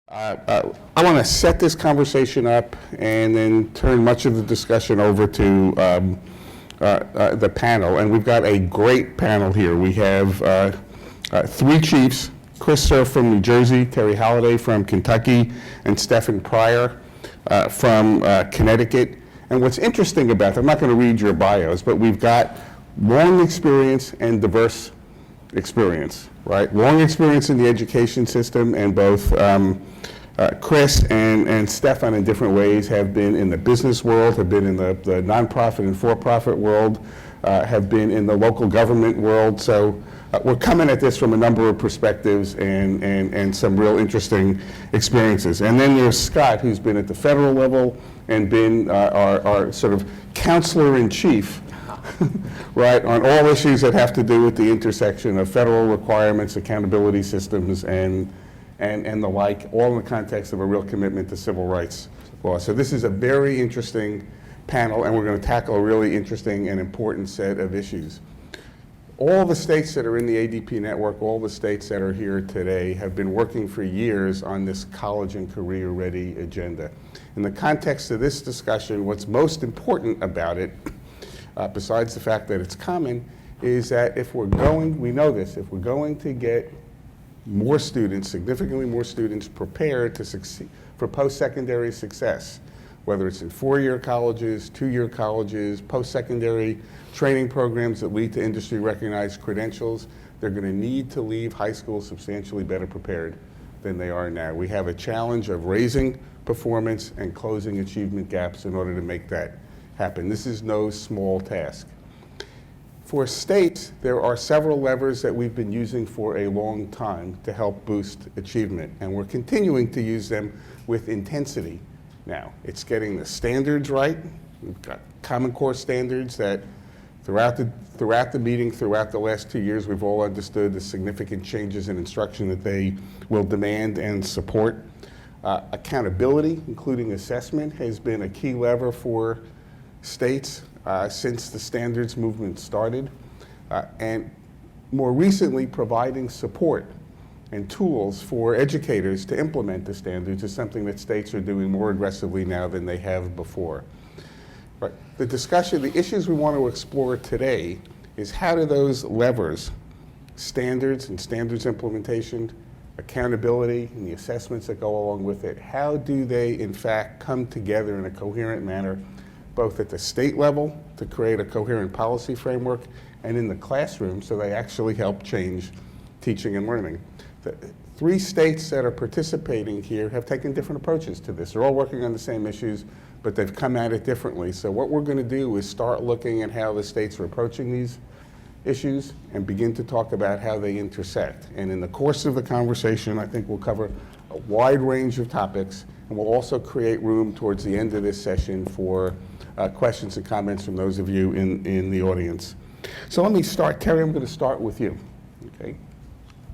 I want to set this conversation up and then turn much of the discussion over to the panel. And we've got a great panel here. We have three chiefs: Cerf from New Jersey, Terry Holliday from Kentucky, and Stefan Pryor from Connecticut. And what's interesting about them, I'm not going to read your bios, but we've got long experience and diverse experience, right? Long experience in the education system, and both Chris and Stefan in different ways have been in the business world, have been in the nonprofit and for-profit world, have been in the local government world. So we're coming at this from a number of perspectives and some real interesting experiences. And then there's Scott, who's been at the federal level and been our sort of counselor-in-chief, right, on all issues that have to do with the intersection of federal requirements, accountability systems, and the like, all in the context of a real commitment to civil rights law. So this is a very interesting panel, and we're going to tackle a really interesting and important set of issues. All the states that are in the ADP network, all the states that are here today, have been working for years on this college and career ready agenda. In the context of this discussion, what's most important about it, besides the fact that it's common, is that if we're going, we know this, if we're going to get more students, significantly more students prepared to succeed for post-secondary success, whether it's in four-year colleges, two-year colleges, post-secondary training programs that lead to industry-recognized credentials, they're going to need to leave high school substantially better prepared than they are now. We have a challenge of raising performance and closing achievement gaps in order to make that happen. This is no small task. For states, there are several levers that we've been using for a long time to help boost achievement, and we're continuing to use them with intensity now. It's getting the standards right. We've got Common Core standards that throughout the meeting, throughout the last 2 years, we've all understood the significant changes in instruction that they will demand and support. Accountability, including assessment, has been a key lever for states since the standards movement started, and more recently providing support and tools for educators to implement the standards is something that states are doing more aggressively now than they have before. But the discussion, the issues we want to explore today is how do those levers, standards and standards implementation, accountability and the assessments that go along with it, how do they in fact come together in a coherent manner, both at the state level to create a coherent policy framework and in the classroom so they actually help change teaching and learning. The three states that are participating here have taken different approaches to this. They're all working on the same issues, but they've come at it differently. So what we're going to do is start looking at how the states are approaching these issues and begin to talk about how they intersect. And in the course of the conversation, I think we'll cover a wide range of topics, and we'll also create room towards the end of this session for questions and comments from those of you in the audience. So let me start. Terry, I'm going to start with you. Okay.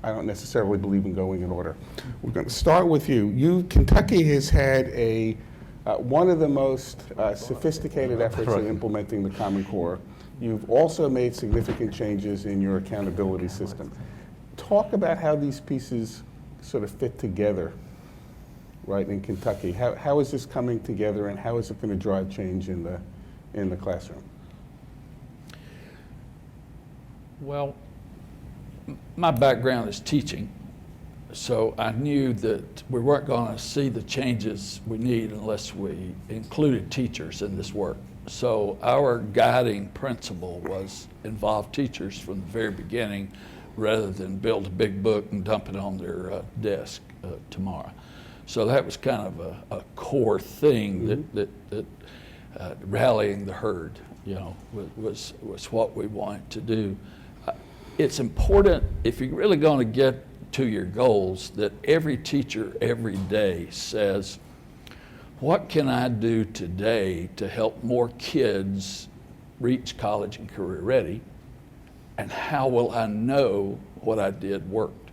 I don't necessarily believe in going in order. We're going to start with you. Kentucky has had one of the most sophisticated efforts in implementing the Common Core. You've also made significant changes in your accountability system. Talk about how these pieces sort of fit together, right, in Kentucky. How is this coming together, and how is it going to drive change in the classroom? Well, my background is teaching, so I knew that we weren't going to see the changes we need unless we included teachers in this work. So our guiding principle was involve teachers from the very beginning rather than build a big book and dump it on their desk tomorrow. So that was kind of a core thing that rallying the herd, was what we wanted to do. It's important, if you're really going to get to your goals, that every teacher every day says, what can I do today to help more kids reach college and career ready, and how will I know what I did worked?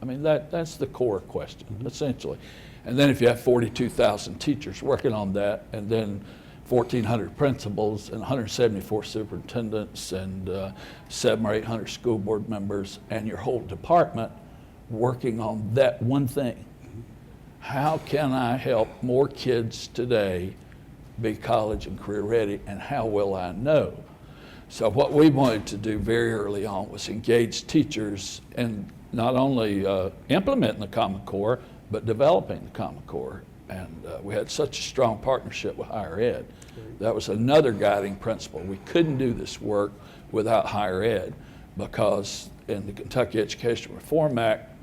I mean, that's the core question, essentially. And then if you have 42,000 teachers working on that, and then 1,400 principals and 174 superintendents and 700 or 800 school board members, and your whole department working on that one thing, how can I help more kids today be college and career ready, and how will I know? So what we wanted to do very early on was engage teachers in not only implementing the Common Core, but developing the Common Core. And we had such a strong partnership with higher ed. That was another guiding principle. We couldn't do this work without higher ed, because in the Kentucky Education Reform Act,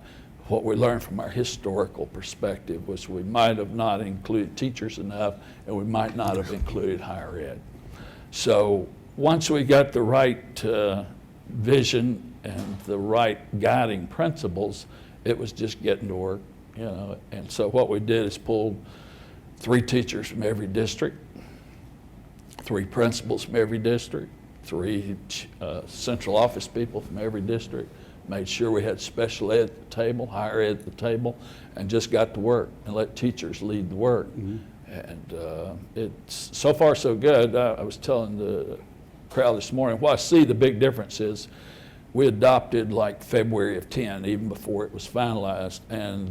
what we learned from our historical perspective was we might have not included teachers enough, and we might not have included higher ed. So once we got the right vision and the right guiding principles, it was just getting to work, you know. And so what we did is pulled 3 teachers from every district, 3 principals from every district, 3 central office people from every district, made sure we had special ed at the table, higher ed at the table, and just got to work and let teachers lead the work. Mm-hmm. And it's so far so good. I was telling the crowd this morning, what I see the big difference is we adopted like February of 10, even before it was finalized. And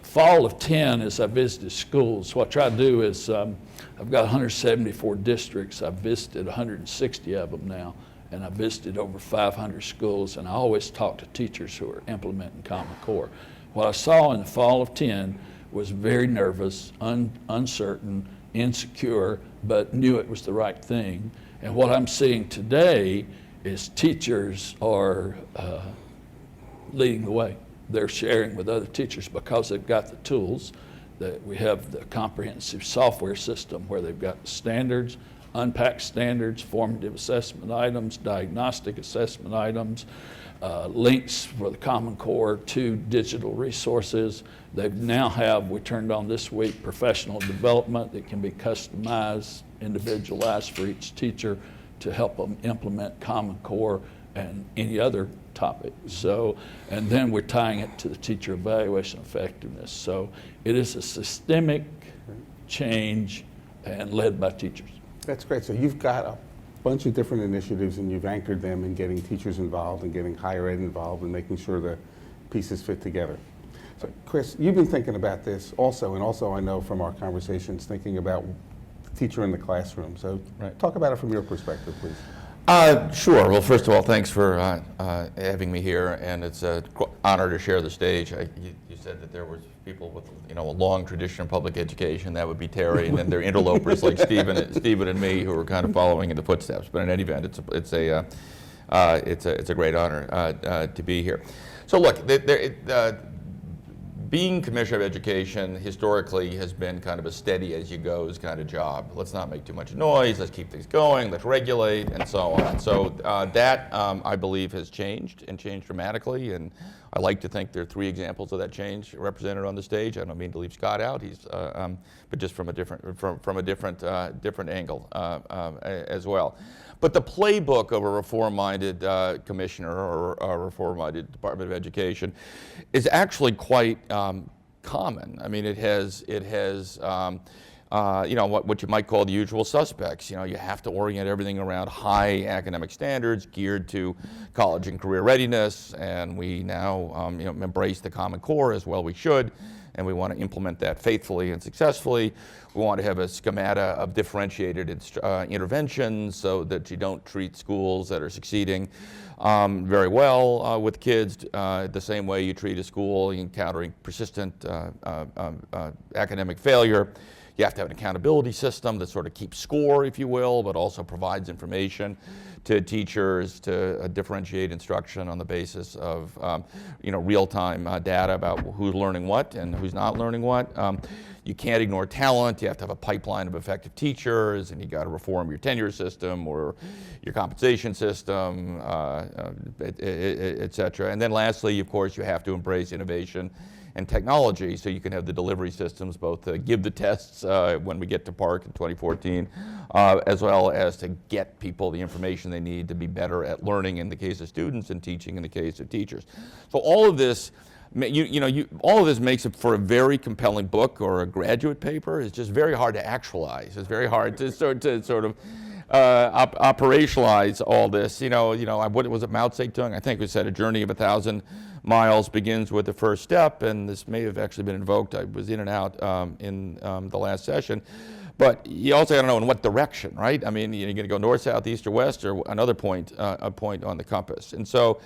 fall of 10, as I visited schools, what I try to do is I've got 174 districts. I've visited 160 of them now, and I visited over 500 schools, and I always talk to teachers who are implementing Common Core. What I saw in the fall of 10 was very nervous, uncertain, insecure, but knew it was the right thing. And what I'm seeing today is teachers are leading the way. They're sharing with other teachers because they've got the tools. That we have the comprehensive software system where they've got standards, unpacked standards, formative assessment items, diagnostic assessment items, links for the Common Core to digital resources. They now have, we turned on this week, professional development that can be customized, individualized for each teacher to help them implement Common Core and any other topic. So, and then we're tying it to the teacher evaluation effectiveness. So it is a systemic change and led by teachers. That's great. So you've got a bunch of different initiatives, and you've anchored them in getting teachers involved and getting higher ed involved and making sure the pieces fit together. So Chris, you've been thinking about this also, and also I know from our conversations thinking about the teacher in the classroom. So talk about it from your perspective, please. Sure. Well, first of all, thanks for having me here, and it's an honor to share the stage. You said that there was people with, you know, a long tradition of public education. That would be Terry, and then there are interlopers like Stephen and me who are kind of following in the footsteps. But in any event, it's a great honor to be here. So look, being Commissioner of Education historically has been kind of a steady as you goes kind of job. Let's not make too much noise, let's keep things going, let's regulate, and so on. So that, I believe, has changed and changed dramatically, and I like to think there are 3 examples of that change represented on the stage. I don't mean to leave Scott out, he's, but just from a different angle as well. But the playbook of a reform-minded commissioner or a reform-minded Department of Education is actually quite common. I mean, it has you know, what you might call the usual suspects. You know, you have to orient everything around high academic standards geared to college and career readiness, and we now you know, embrace the Common Core as well we should, and we want to implement that faithfully and successfully. We want to have a schemata of differentiated interventions so that you don't treat schools that are succeeding very well with kids the same way you treat a school encountering persistent academic failure. You have to have an accountability system that sort of keeps score, if you will, but also provides information to teachers to differentiate instruction on the basis of you know, real-time data about who's learning what and who's not learning what. You can't ignore talent. You have to have a pipeline of effective teachers, and you got to reform your tenure system or your compensation system, et cetera. And then lastly, of course, you have to embrace innovation and technology so you can have the delivery systems both to give the tests when we get to Park in 2014, as well as to get people the information they need to be better at learning in the case of students and teaching in the case of teachers. So all of this, all of this makes it for a very compelling book or a graduate paper. It's just very hard to actualize. It's very hard to sort of operationalize all this. What was it, Mao Zedong? I think we said a journey of 1,000 miles begins with the first step, and this may have actually been invoked. I was in and out in the last session. But you also got to know in what direction, right? I mean, you're going to go north, south, east, or west, or another point, a point on the compass. And so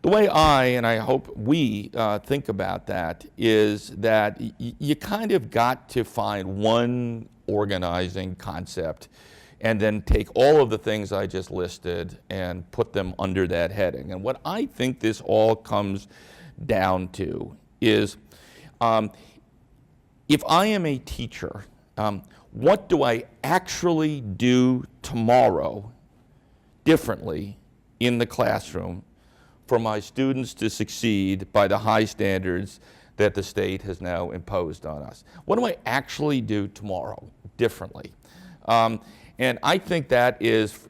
the way I hope we think about that is that you kind of got to find one organizing concept and then take all of the things I just listed and put them under that heading. And what I think this all comes down to is if I am a teacher, what do I actually do tomorrow differently in the classroom for my students to succeed by the high standards that the state has now imposed on us? What do I actually do tomorrow differently? And I think that is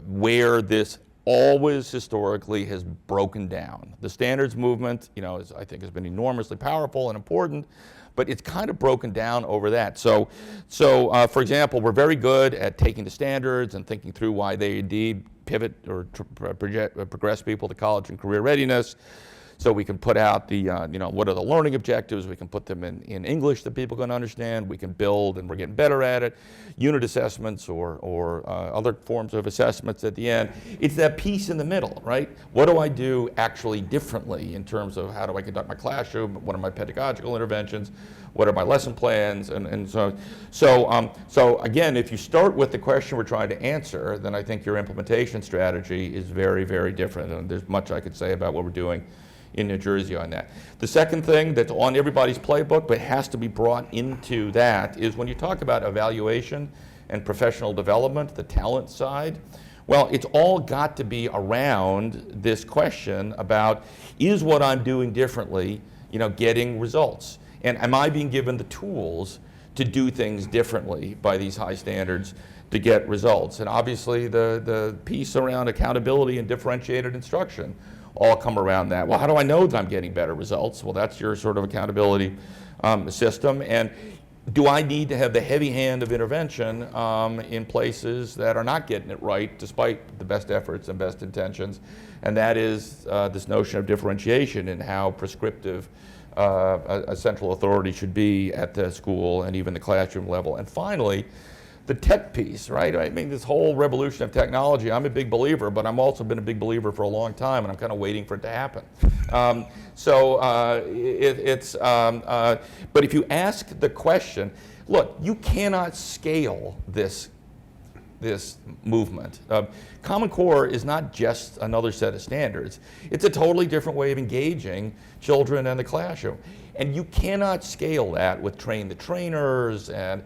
where this always historically has broken down. The standards movement, I think has been enormously powerful and important, but it's kind of broken down over that. So for example, we're very good at taking the standards and thinking through why they indeed pivot or progress people to college and career readiness. So we can put out the, what are the learning objectives? We can put them in English that people can understand. We can build, and we're getting better at it, unit assessments or other forms of assessments at the end. It's that piece in the middle, right? What do I do actually differently in terms of how do I conduct my classroom? What are my pedagogical interventions? What are my lesson plans? And so again, if you start with the question we're trying to answer, then I think your implementation strategy is very, very different. And there's much I could say about what we're doing in New Jersey on that. The second thing that's on everybody's playbook but has to be brought into that is when you talk about evaluation and professional development, the talent side, well, it's all got to be around this question about, is what I'm doing differently, getting results? And am I being given the tools to do things differently by these high standards to get results? And obviously the piece around accountability and differentiated instruction all come around that. Well, how do I know that I'm getting better results? Well, that's your sort of accountability system. And do I need to have the heavy hand of intervention in places that are not getting it right despite the best efforts and best intentions? And that is this notion of differentiation and how prescriptive a central authority should be at the school and even the classroom level. And finally, the tech piece, right? I mean, this whole revolution of technology, I'm a big believer, but I'm also been a big believer for a long time, and I'm kind of waiting for it to happen. But if you ask the question, look, you cannot scale this movement. Common Core is not just another set of standards. It's a totally different way of engaging children in the classroom. And you cannot scale that with train the trainers and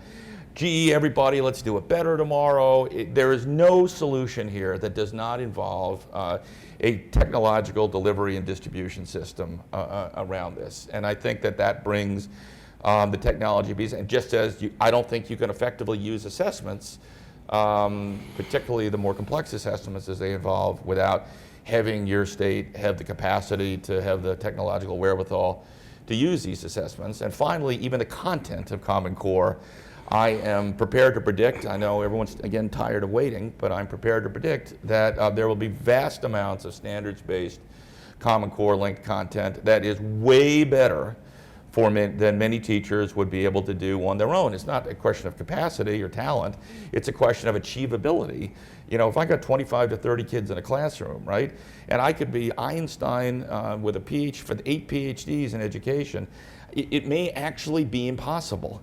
gee, everybody, let's do it better tomorrow. There is no solution here that does not involve a technological delivery and distribution system around this. And I think that brings the technology piece. And just as I don't think you can effectively use assessments, particularly the more complex assessments as they evolve, without having your state have the capacity to have the technological wherewithal to use these assessments. And finally, even the content of Common Core, I am prepared to predict, I know everyone's, again, tired of waiting, but I'm prepared to predict that there will be vast amounts of standards-based Common Core linked content that is way better than many teachers would be able to do on their own. It's not a question of capacity or talent, it's a question of achievability. If I got 25 to 30 kids in a classroom, right, and I could be Einstein with a for 8 PhDs in education, it may actually be impossible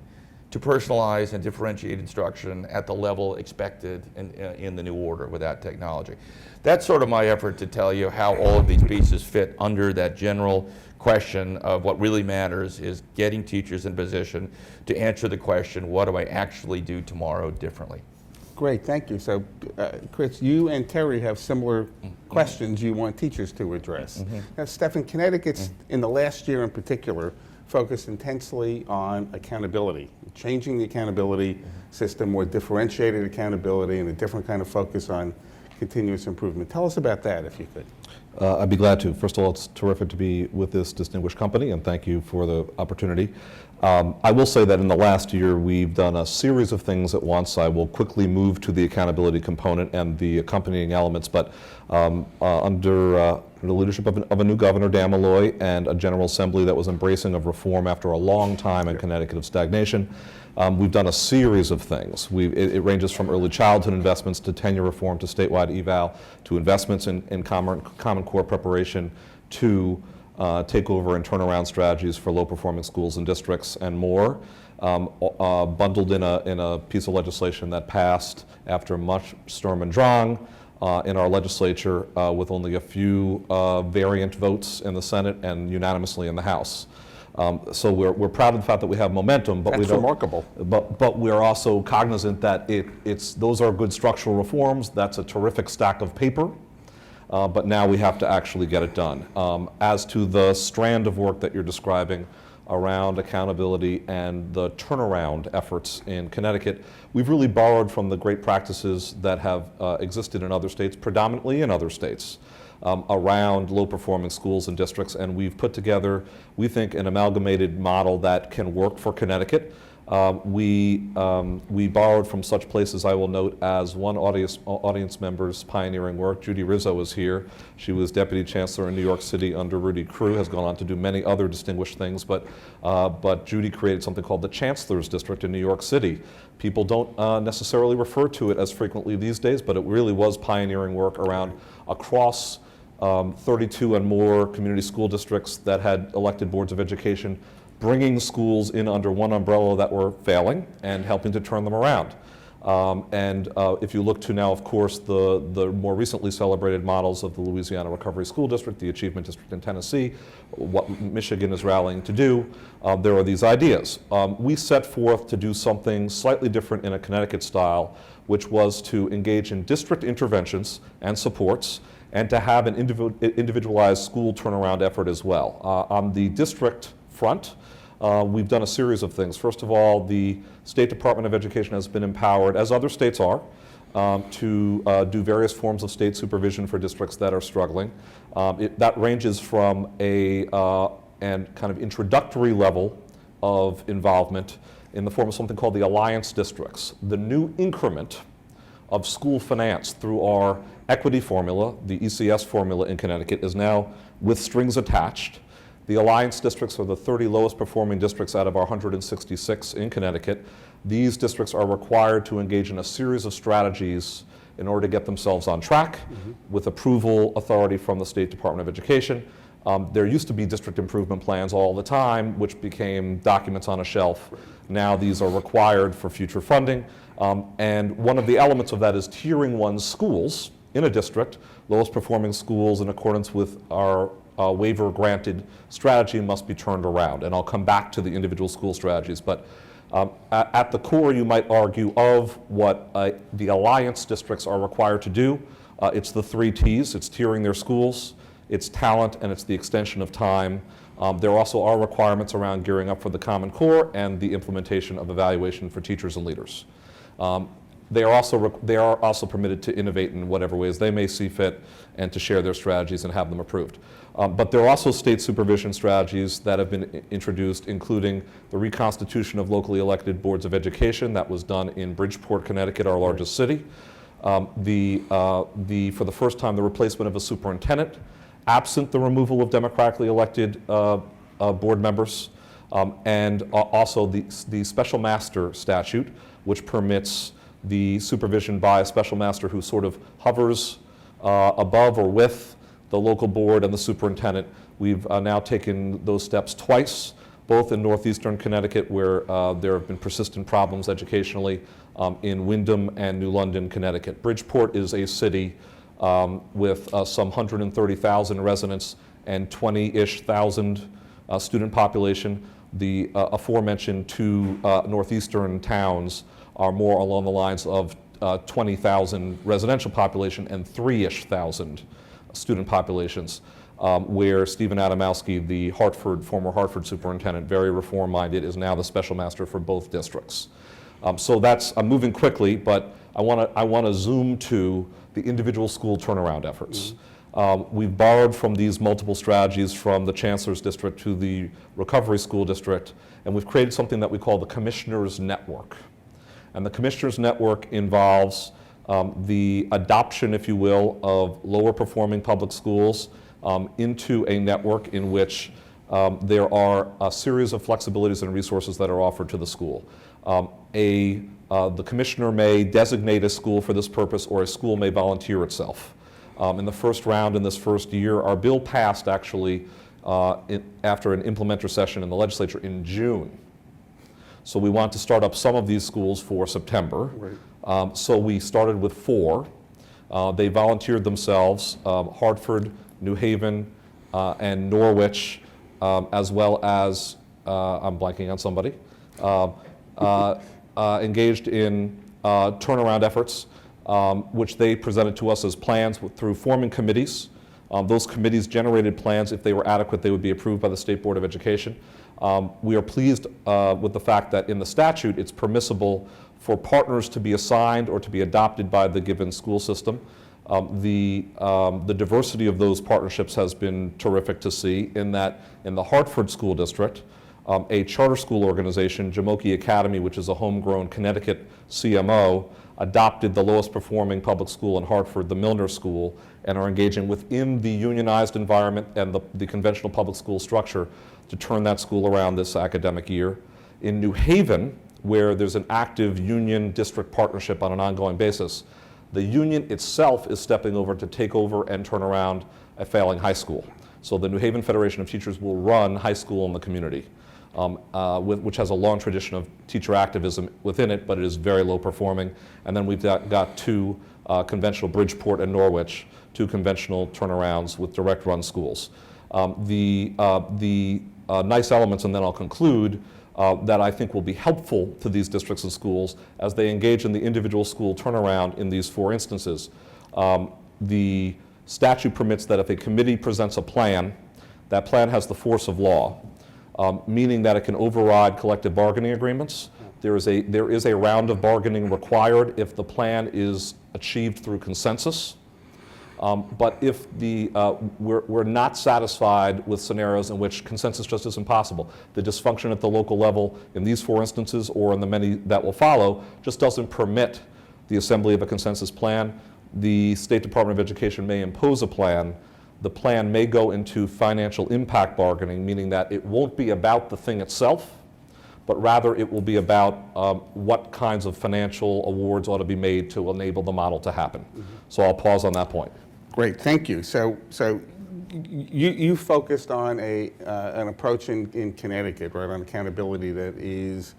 to personalize and differentiate instruction at the level expected in the new order with that technology. That's sort of my effort to tell you how all of these pieces fit under that general question of what really matters is getting teachers in position to answer the question, what do I actually do tomorrow differently? Great, thank you. So, Chris, you and Terry have similar questions you want teachers to address. Now, Stefan, Connecticut's, in the last year in particular, focused intensely on accountability, changing the accountability system, more differentiated accountability, and a different kind of focus on continuous improvement. Tell us about that, if you could. I'd be glad to. First of all, it's terrific to be with this distinguished company, and thank you for the opportunity. I will say that in the last year, we've done a series of things at once. I will quickly move to the accountability component and the accompanying elements, but under the leadership of a new governor, Dan Malloy, and a General Assembly that was embracing of reform after a long time in Connecticut of stagnation, we've done a series of things. It ranges from early childhood investments to tenure reform to statewide eval to investments in Common Core preparation to takeover and turnaround strategies for low-performing schools and districts and more, bundled in a piece of legislation that passed after much Sturm and Drang in our legislature with only a few variant votes in the Senate and unanimously in the House. So we're proud of the fact that we have momentum, but That's remarkable. But we're also cognizant that those are good structural reforms. That's a terrific stack of paper. But now we have to actually get it done. As to the strand of work that you're describing around accountability and the turnaround efforts in Connecticut, we've really borrowed from the great practices that have existed in other states, predominantly in other states, around low-performing schools and districts, and we've put together, we think, an amalgamated model that can work for Connecticut. We borrowed from such places, I will note, as one audience member's pioneering work. Judy Rizzo is here. She was Deputy Chancellor in New York City under Rudy Crew, has gone on to do many other distinguished things, but Judy created something called the Chancellor's District in New York City. People don't necessarily refer to it as frequently these days, but it really was pioneering work around across 32 and more community school districts that had elected boards of education, bringing schools in under one umbrella that were failing and helping to turn them around. If you look to now, of course, the more recently celebrated models of the Louisiana Recovery School District, the Achievement District in Tennessee, what Michigan is rallying to do, there are these ideas. We set forth to do something slightly different in a Connecticut style, which was to engage in district interventions and supports, and to have an individualized school turnaround effort as well. On the district front, we've done a series of things. First of all, the State Department of Education has been empowered, as other states are, to do various forms of state supervision for districts that are struggling. That ranges from and kind of introductory level of involvement in the form of something called the Alliance Districts. The new increment of school finance through our equity formula, the ECS formula in Connecticut, is now with strings attached. The Alliance Districts are the 30 lowest performing districts out of our 166 in Connecticut. These districts are required to engage in a series of strategies in order to get themselves on track with approval authority from the State Department of Education. There used to be district improvement plans all the time, which became documents on a shelf. Now these are required for future funding. And one of the elements of that is tiering one's schools in a district. Lowest performing schools, in accordance with our waiver granted strategy, must be turned around. And I'll come back to the individual school strategies. But at the core, you might argue, of what the Alliance Districts are required to do, it's the 3 T's. It's tiering their schools, it's talent, and it's the extension of time. There also are requirements around gearing up for the Common Core and the implementation of evaluation for teachers and leaders. They are also permitted to innovate in whatever ways they may see fit and to share their strategies and have them approved. But there are also state supervision strategies that have been introduced, including the reconstitution of locally elected boards of education. That was done in Bridgeport, Connecticut, our largest city. For the first time, the replacement of a superintendent, absent the removal of democratically elected board members, and also the special master statute, which permits the supervision by a special master who sort of hovers above or with the local board and the superintendent. We've now taken those steps twice, both in northeastern Connecticut, where there have been persistent problems educationally, in Windham and New London, Connecticut. Bridgeport is a city with some 130,000 residents and 20-ish thousand student population. The aforementioned 2 northeastern towns are more along the lines of 20,000 residential population and 3-ish thousand student populations, where Stephen Adamowski, the former Hartford superintendent, very reform-minded, is now the special master for both districts. So I'm moving quickly, but I want to zoom to the individual school turnaround efforts. We've borrowed from these multiple strategies from the Chancellor's District to the Recovery School District, and we've created something that we call the Commissioners Network. And the Commissioners Network involves the adoption, if you will, of lower performing public schools into a network in which there are a series of flexibilities and resources that are offered to the school. The commissioner may designate a school for this purpose, or a school may volunteer itself. In the first round, in this first year, our bill passed actually after an implementer session in the legislature in June. So we want to start up some of these schools for September. Right. So we started with 4. They volunteered themselves, Hartford, New Haven, and Norwich, as well as, I'm blanking on somebody, engaged in turnaround efforts, which they presented to us as plans through forming committees. Those committees generated plans. If they were adequate, they would be approved by the State Board of Education. We are pleased with the fact that in the statute, it's permissible for partners to be assigned or to be adopted by the given school system. The diversity of those partnerships has been terrific to see, in that in the Hartford School District, a charter school organization, Jamoki Academy, which is a homegrown Connecticut CMO, adopted the lowest performing public school in Hartford, the Milner School, and are engaging within the unionized environment and the conventional public school structure to turn that school around this academic year. In New Haven, where there's an active union district partnership on an ongoing basis, the union itself is stepping over to take over and turn around a failing high school. So the New Haven Federation of Teachers will run high school in the community, which has a long tradition of teacher activism within it, but it is very low performing. And then we've got 2 conventional, Bridgeport and Norwich, 2 conventional turnarounds with direct run schools. The nice elements, and then I'll conclude, that I think will be helpful to these districts and schools as they engage in the individual school turnaround in these 4 instances. The statute permits that if a committee presents a plan, that plan has the force of law, meaning that it can override collective bargaining agreements. There is a round of bargaining required if the plan is achieved through consensus. But if we're not satisfied with scenarios in which consensus just isn't possible, the dysfunction at the local level in these 4 instances or in the many that will follow just doesn't permit the assembly of a consensus plan, the State Department of Education may impose a plan. The plan may go into financial impact bargaining, meaning that it won't be about the thing itself, but rather it will be about what kinds of financial awards ought to be made to enable the model to happen. Mm-hmm. So I'll pause on that point. Great, thank you. So you focused on an approach in Connecticut, right, on accountability that is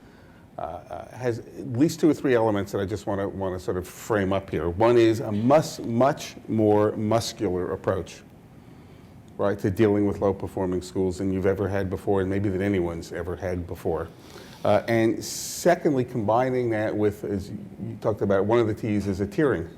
has at least 2 or 3 elements that I just want to sort of frame up here. One is a much more muscular approach, right, to dealing with low-performing schools than you've ever had before, and maybe that anyone's ever had before. And secondly, combining that with, as you talked about, one of the T's is a tiering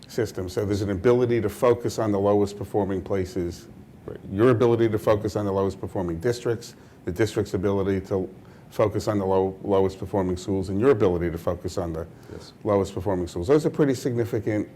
system. So there's an ability to focus on the lowest performing places, right? Your ability to focus on the lowest performing districts, the district's ability to focus on the lowest performing schools, and your ability to focus on the lowest performing schools. Those are pretty significant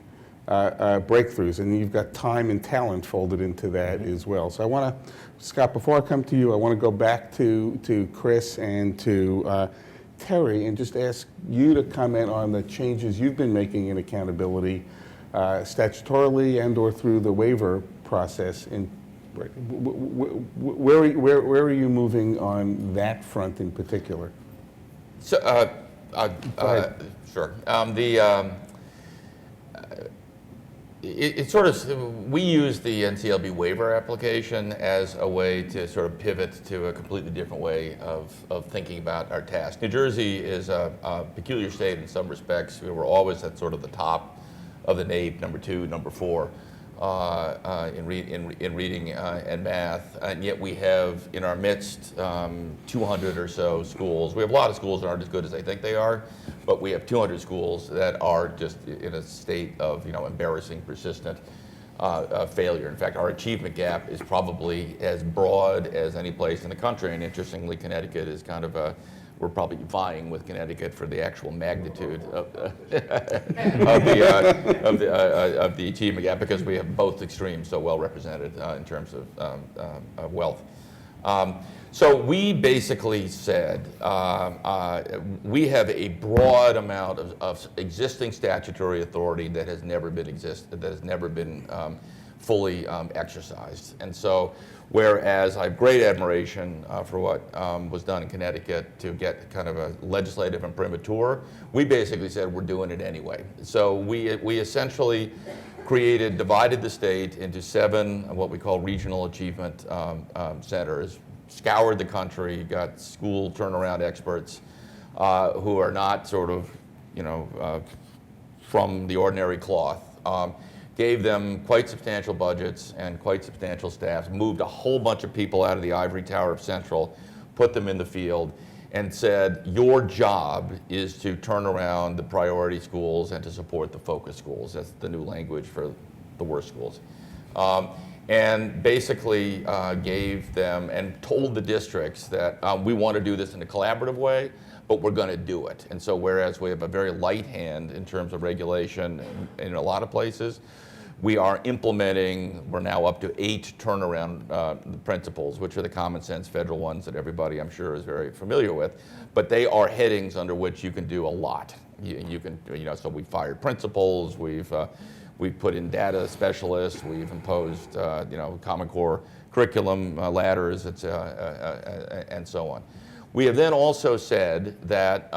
breakthroughs, and you've got time and talent folded into that as well. So I want to, Scott, before I come to you, I want to go back to Chris and to Terry and just ask you to comment on the changes you've been making in accountability statutorily and or through the waiver process. And where are you moving on that front in particular? So, sure. It's sort of, we use the NCLB waiver application as a way to sort of pivot to a completely different way of thinking about our task. New Jersey is a peculiar state in some respects. We were always at sort of the top of the NAEP, number 2, number 4 in reading and math, and yet we have in our midst 200 or so schools. We have a lot of schools that aren't as good as they think they are, but we have 200 schools that are just in a state of embarrassing, persistent failure. In fact, our achievement gap is probably as broad as any place in the country, and interestingly, Connecticut is kind of we're probably vying with Connecticut for the actual magnitude of, of the achievement gap, because we have both extremes so well represented in terms of wealth. So we basically said we have a broad amount of existing statutory authority that has never been fully exercised. And so, whereas I have great admiration for what was done in Connecticut to get kind of a legislative imprimatur, we basically said we're doing it anyway. So we essentially divided the state into 7 what we call regional achievement centers, scoured the country, got school turnaround experts who are not sort of, from the ordinary cloth. Gave them quite substantial budgets and quite substantial staffs, moved a whole bunch of people out of the ivory tower of Central, put them in the field, and said, your job is to turn around the priority schools and to support the focus schools. That's the new language for the worst schools. And basically gave them and told the districts that we want to do this in a collaborative way, but we're going to do it. And so whereas we have a very light hand in terms of regulation in a lot of places, we are implementing, we're now up to 8 turnaround principles, which are the common sense federal ones that everybody I'm sure is very familiar with, but they are headings under which you can do a lot. You can, so we fired principals, we've put in data specialists, we've imposed, Common Core curriculum ladders, and so on. We have then also said that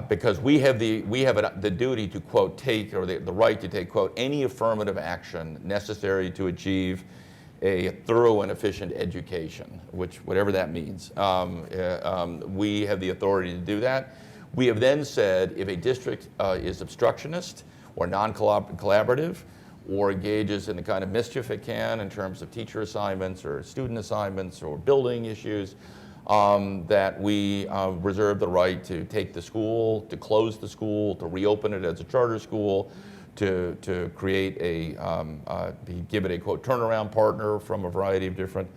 because we have the duty to, quote, take, or the right to take, quote, any affirmative action necessary to achieve a thorough and efficient education, whatever that means. We have the authority to do that. We have then said if a district is obstructionist or non-collaborative or engages in the kind of mischief it can in terms of teacher assignments or student assignments or building issues, that we reserve the right to take the school, to close the school, to reopen it as a charter school, to create give it a, quote, turnaround partner from a variety of different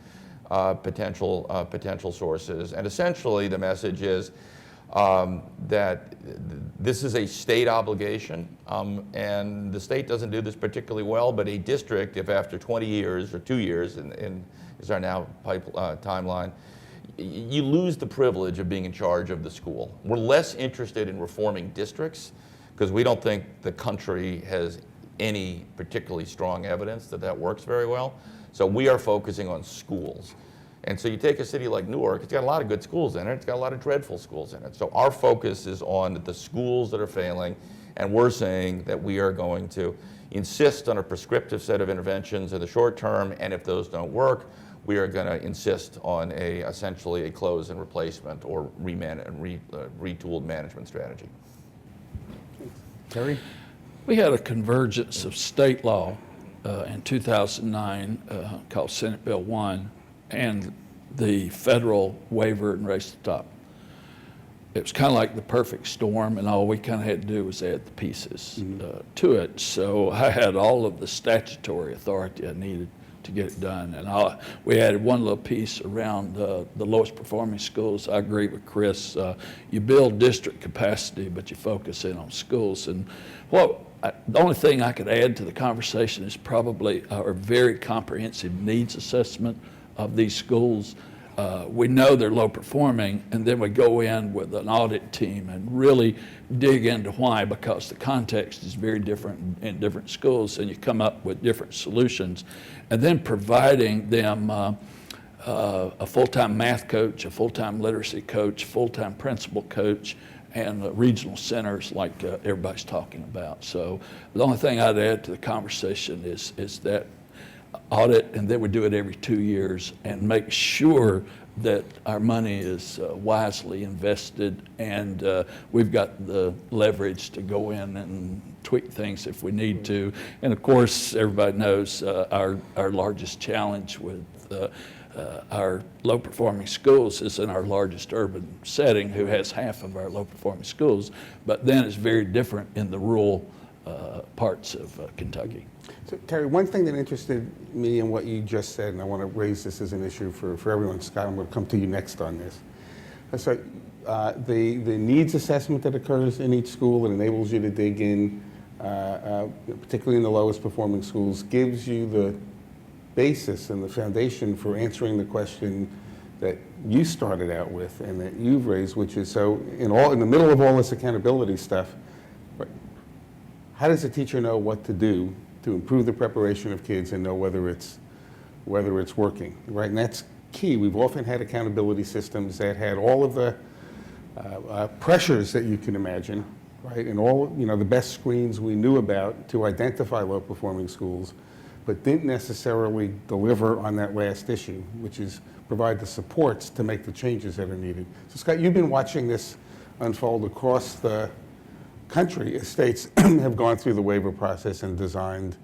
potential sources. And essentially the message is that this is a state obligation, and the state doesn't do this particularly well, but a district, if after 20 years or 2 years is our now timeline, you lose the privilege of being in charge of the school. We're less interested in reforming districts because we don't think the country has any particularly strong evidence that works very well. So we are focusing on schools. And so you take a city like Newark, it's got a lot of good schools in it, it's got a lot of dreadful schools in it. So our focus is on the schools that are failing, and we're saying that we are going to insist on a prescriptive set of interventions in the short term, and if those don't work, we are going to insist on essentially a close and replacement or retooled management strategy. Terry? We had a convergence of state law in 2009 called Senate Bill 1 and the federal waiver and race to the top. It was kind of like the perfect storm, and all we kind of had to do was add the pieces to it. So I had all of the statutory authority I needed to get it done. And we added one little piece around the lowest performing schools. I agree with Chris. You build district capacity, but you focus in on schools. And the only thing I could add to the conversation is probably our very comprehensive needs assessment of these schools. We know they're low performing, and then we go in with an audit team and really dig into why, because the context is very different in different schools, and you come up with different solutions. And then providing them a full-time math coach, a full-time literacy coach, full-time principal coach, and regional centers like everybody's talking about. So the only thing I'd add to the conversation is that audit, and then we do it every 2 years and make sure that our money is wisely invested, and we've got the leverage to go in and tweak things if we need to. And of course, everybody knows our largest challenge with our low-performing schools is in our largest urban setting, who has half of our low-performing schools, but then it's very different in the rural parts of Kentucky. So, Terry, one thing that interested me in what you just said, and I want to raise this as an issue for everyone, Scott, I'm going to come to you next on this. So the needs assessment that occurs in each school that enables you to dig in, particularly in the lowest performing schools, gives you the basis and the foundation for answering the question that you started out with and that you've raised, which is, so in the middle of all this accountability stuff, how does a teacher know what to do to improve the preparation of kids and know whether it's working, right? And that's key. We've often had accountability systems that had all of the pressures that you can imagine, right? And all, the best screens we knew about to identify low-performing schools, but didn't necessarily deliver on that last issue, which is provide the supports to make the changes that are needed. So Scott, you've been watching this unfold across the country. States have gone through the waiver process and designed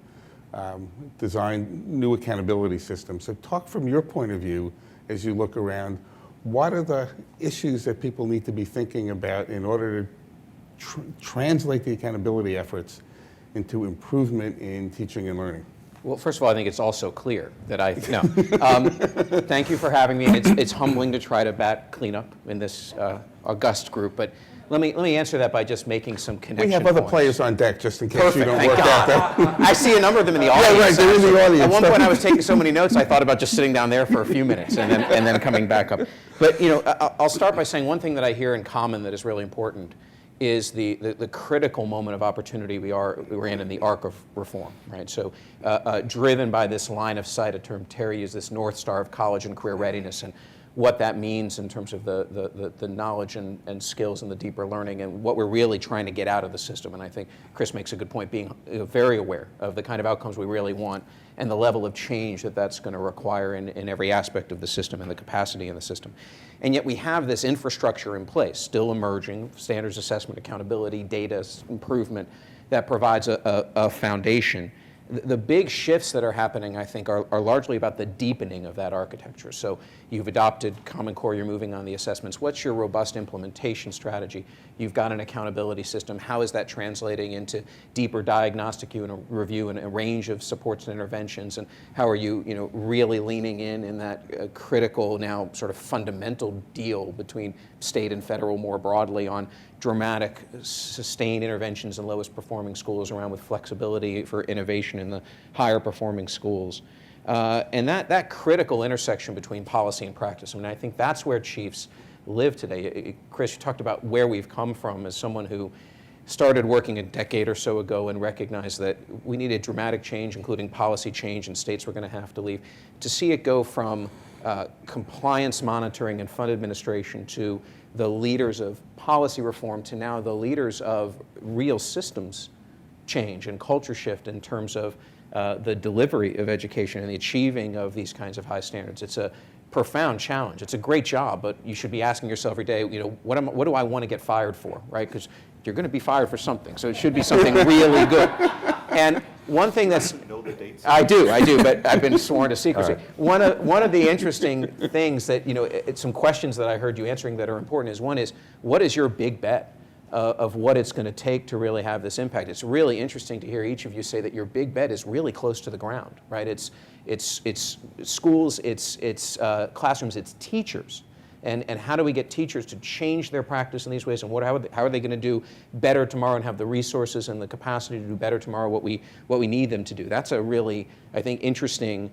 new accountability systems. So talk from your point of view as you look around, what are the issues that people need to be thinking about in order to translate the accountability efforts into improvement in teaching and learning? Well, first of all, I think it's also clear that thank you for having me. It's humbling to try to bat cleanup in this august group, but let me answer that by just making some connection We have other points. players on deck just in case Perfect, you don't thank work out God. that. I see a number of them in the audience. right, they're in the actually. audience. At one point, I was taking so many notes, I thought about just sitting down there for a few minutes and then coming back up. But I'll start by saying one thing that I hear in common that is really important is the critical moment of opportunity we're in the arc of reform, right? So driven by this line of sight, a term Terry used, this North Star of college and career readiness, and what that means in terms of the knowledge and skills and the deeper learning and what we're really trying to get out of the system. And I think Chris makes a good point, being very aware of the kind of outcomes we really want and the level of change that's going to require in every aspect of the system and the capacity in the system. And yet we have this infrastructure in place, still emerging, standards assessment, accountability, data improvement, that provides a foundation. The big shifts that are happening, I think, are largely about the deepening of that architecture. So you've adopted Common Core, you're moving on the assessments. What's your robust implementation strategy? You've got an accountability system. How is that translating into deeper diagnostic review and a range of supports and interventions? And how are you, really leaning in that critical, now sort of fundamental deal between state and federal more broadly on dramatic, sustained interventions in lowest performing schools around with flexibility for innovation in the higher performing schools. And that critical intersection between policy and practice, I think that's where chiefs live today. Chris, you talked about where we've come from as someone who started working a decade or so ago and recognized that we needed dramatic change, including policy change, and states were going to have to leave. To see it go from compliance monitoring and fund administration to the leaders of policy reform to now the leaders of real systems change and culture shift in terms of the delivery of education and the achieving of these kinds of high standards. It's a profound challenge. It's a great job, but you should be asking yourself every day, what do I want to get fired for, right? Because you're going to be fired for something, so it should be something really good. And one thing that's I do, but I've been sworn to secrecy. Right. One of the interesting things that it's some questions that I heard you answering that are important is one is what is your big bet of what it's going to take to really have this impact? It's really interesting to hear each of you say that your big bet is really close to the ground, right? It's schools, it's classrooms, it's teachers. And how do we get teachers to change their practice in these ways, and how are they going to do better tomorrow and have the resources and the capacity to do better tomorrow what we need them to do? That's a really, I think, interesting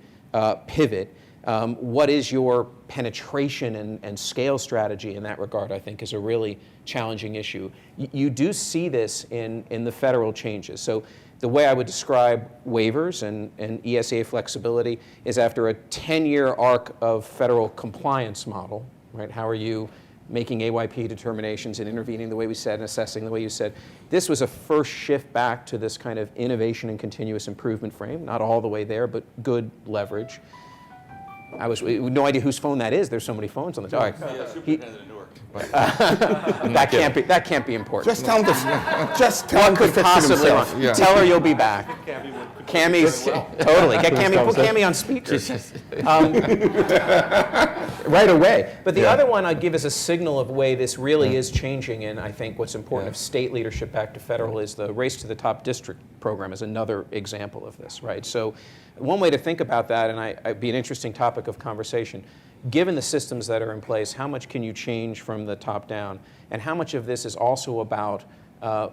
pivot. What is your penetration and scale strategy in that regard, I think, is a really challenging issue. You do see this in the federal changes. So the way I would describe waivers and ESA flexibility is after a 10-year arc of federal compliance model, right? How are you making AYP determinations and intervening the way we said and assessing the way you said? This was a first shift back to this kind of innovation and continuous improvement frame. Not all the way there, but good leverage. I was no idea whose phone that is. There's so many phones on the top. Superintendent in Newark. That can't be important. Just tell him What could to fix it possibly himself. wrong? Tell her you'll be back. Cammy's totally. Get Cammy. Put Cammy on speaker. Right away. But the other one I'd give as a signal of way this really is changing, and I think what's important of state leadership back to federal is the race to the top district program is another example of this, right? So one way to think about that, and it'd be an interesting topic of conversation, given the systems that are in place, how much can you change from the top down? And how much of this is also about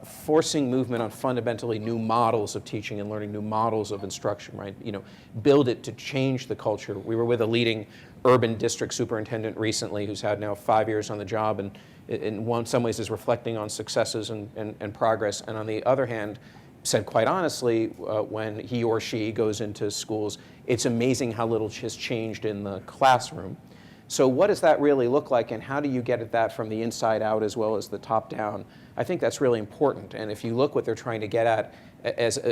forcing movement on fundamentally new models of teaching and learning, new models of instruction, right? You know, build it to change the culture. We were with a leading urban district superintendent recently who's had now 5 years on the job, and in some ways is reflecting on successes and progress, and on the other hand, said quite honestly, when he or she goes into schools, it's amazing how little has changed in the classroom. So what does that really look like, and how do you get at that from the inside out as well as the top down? I think that's really important, and if you look what they're trying to get at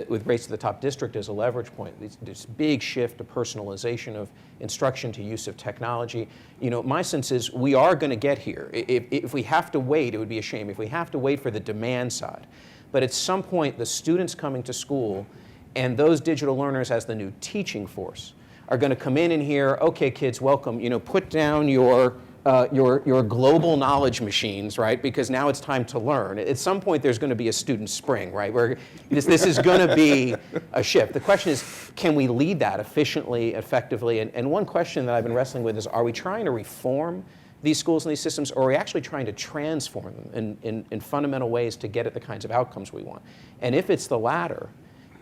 with Race to the Top District as a leverage point, this big shift to personalization of instruction, to use of technology. You know, my sense is we are going to get here. If we have to wait, it would be a shame. If we have to wait for the demand side. But at some point, the students coming to school and those digital learners as the new teaching force are going to come in and hear, okay, kids, welcome. You know, put down your global knowledge machines, right? Because now it's time to learn. At some point, there's going to be a student spring, right? Where this is going to be a shift. The question is, can we lead that efficiently, effectively? And one question that I've been wrestling with is, are we trying to reform these schools and these systems, or are we actually trying to transform them in fundamental ways to get at the kinds of outcomes we want? And if it's the latter,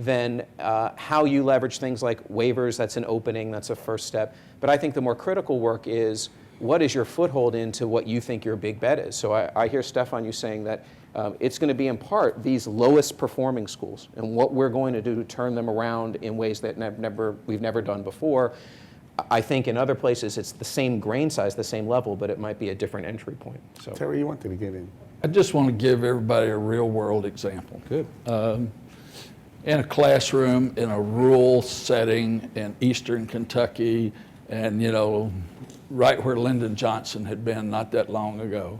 then how you leverage things like waivers, that's an opening, that's a first step. But I think the more critical work is, what is your foothold into what you think your big bet is? So I hear, Stefan, you saying that it's going to be in part these lowest performing schools and what we're going to do to turn them around in ways that we've never done before. I think in other places it's the same grain size, the same level, but it might be a different entry point. So Terry, you wanted to get in. I just want to give everybody a real world example. good. In a classroom in a rural setting in eastern Kentucky, and you know, right where Lyndon Johnson had been not that long ago.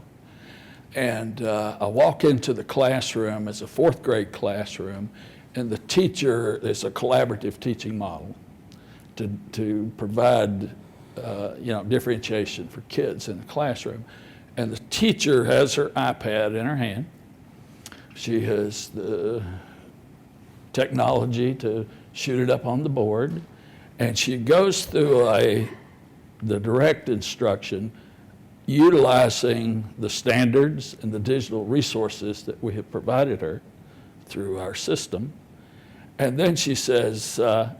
And I walk into the classroom, it's a fourth grade classroom, and the teacher is a collaborative teaching model to provide you know, differentiation for kids in the classroom. And the teacher has her iPad in her hand. She has the technology to shoot it up on the board, and she goes through the direct instruction utilizing the standards and the digital resources that we have provided her through our system. And then she says,